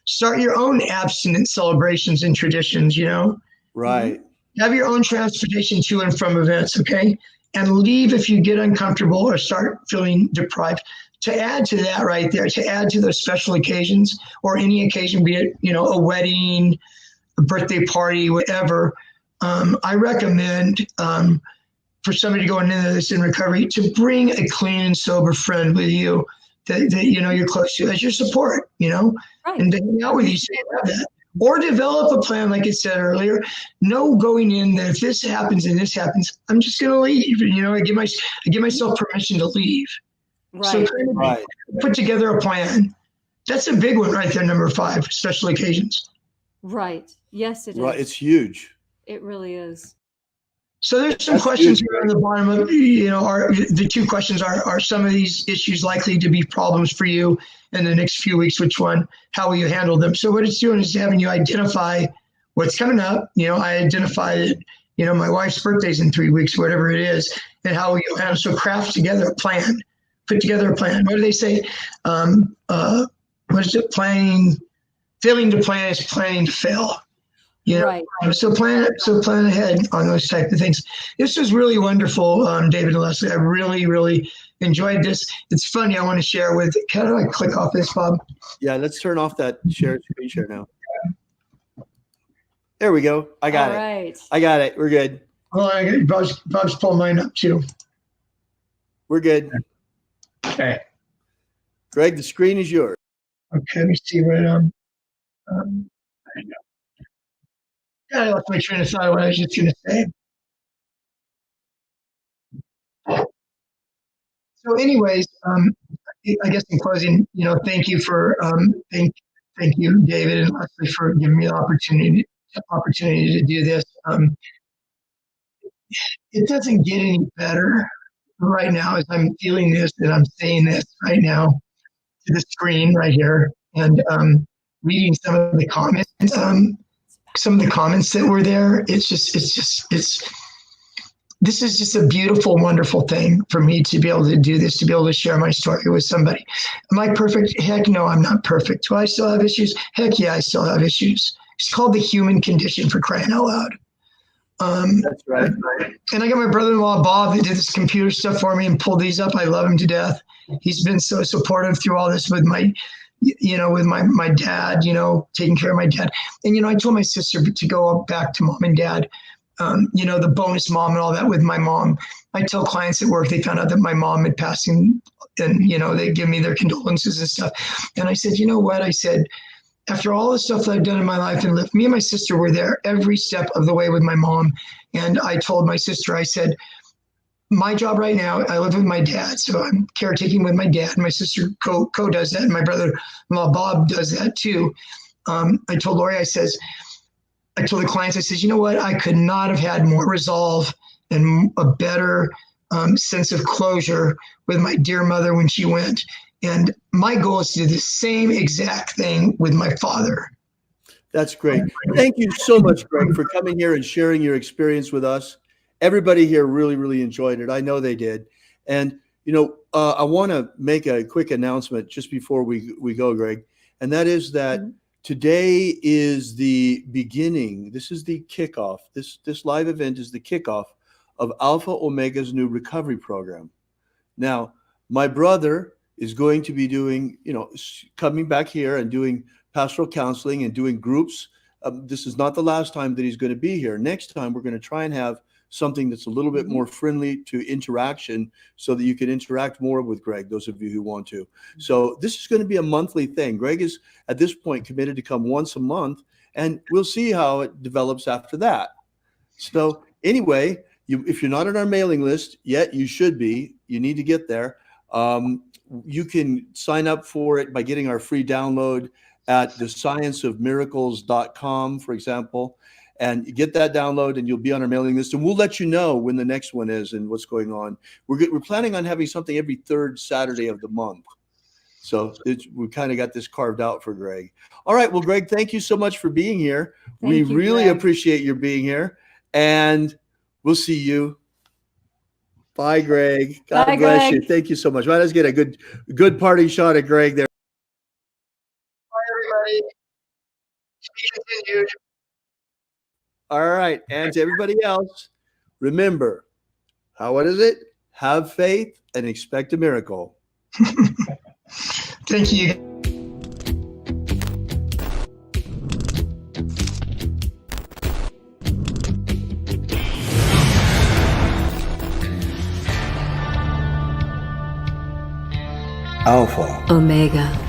Start your own abstinence celebrations and traditions, you know? Right. Have your own transportation to and from events, okay? And leave if you get uncomfortable or start feeling deprived. To add to that right there, to add to those special occasions or any occasion, be it, you know, a wedding, a birthday party, whatever, I recommend for somebody going into this in recovery to bring a clean and sober friend with you that you know you're close to as your support, you know, Right. and to hang out with you so you have that. Or develop a plan, like I said earlier. No going in that if this happens and this happens, I'm just going to leave. You know, I give myself permission to leave. Right. So Right. put together a plan. That's a big one right there, number 5, special occasions. Right. Yes, it is. Right. It's huge. It really is. So there's some That's questions huge. here on the bottom of, you know, the 2 questions are some of these issues likely to be problems for you in the next few weeks? Which one? How will you handle them? So what it's doing is having you identify what's coming up. You know, I identify that, you know, my wife's birthday's in 3 weeks, whatever it is, and how will you handle. So craft together a plan. Put together a plan. What do they say? What is it? Failing to plan is planning to fail. You know? Right. So plan ahead on those type of things. This was really wonderful, David and Leslie. I really, really enjoyed this. It's funny. I want to share with. How do I click off this, Bob? Yeah, let's turn off that screen share now. There we go. I got it. Right. I got it. We're good. Oh, Bob's pulling mine up too. We're good. Okay. Greg, the screen is yours. Okay. Let me see what I lost my train of thought of what I was just going to say. So, anyways, I guess in closing, you know, thank you for thank you, David and Leslie, for giving me the opportunity to do this. It doesn't get any better right now as I'm feeling this and I'm saying this right now to the screen right here and reading some of the comments. Some of the comments that were there. This is just a beautiful, wonderful thing for me to be able to do this, to be able to share my story with somebody. Am I perfect? Heck no, I'm not perfect. Do I still have issues? Heck yeah, I still have issues. It's called the human condition, for crying out loud. That's right. And I got my brother-in-law, Bob, that did this computer stuff for me and pulled these up. I love him to death. He's been so supportive through all this with my dad, you know, taking care of my dad. And, you know, I told my sister to go back to mom and dad, you know, the bonus mom and all that with my mom. I tell clients at work, they found out that my mom had passed and, you know, they give me their condolences and stuff. And I said, you know what? I said, after all the stuff that I've done in my life and lived, me and my sister were there every step of the way with my mom. And I told my sister, I said, my job right now, I live with my dad, so I'm caretaking with my dad. My sister co does that, and my brother-in-law Bob does that too. I told Lori, I told the clients, I said, you know what? I could not have had more resolve and a better sense of closure with my dear mother when she went. And my goal is to do the same exact thing with my father. That's great. Thank you so much, Greg, for coming here and sharing your experience with us. Everybody here really, really enjoyed it. I know they did. And, you know, I want to make a quick announcement just before we go, Greg. And that is that today is the beginning. This is the kickoff. This live event is the kickoff of Alpha Omega's new recovery program. Now, my brother is going to be doing, you know, coming back here and doing pastoral counseling and doing groups. This is not the last time that he's going to be here. Next time, we're going to try and have something that's a little bit more friendly to interaction so that you can interact more with Greg, those of you who want to. So this is going to be a monthly thing. Greg is, at this point, committed to come once a month, and we'll see how it develops after that. So anyway, if you're not on our mailing list yet, you should be. You need to get there. You can sign up for it by getting our free download at thescienceofmiracles.com, for example. And you get that download and you'll be on our mailing list, and we'll let you know when the next one is and what's going on. We're planning on having something every third Saturday of the month. So we kind of got this carved out for Greg. All right. Well, Greg, thank you so much for being here. We really appreciate your being here, and we'll see you. Bye, Greg. God bless you. Thank you so much. Well, let's get a good party shot at Greg there. Bye, everybody. continued. All right. And to everybody else, remember, what is it? Have faith and expect a miracle. Thank you. Alpha Omega.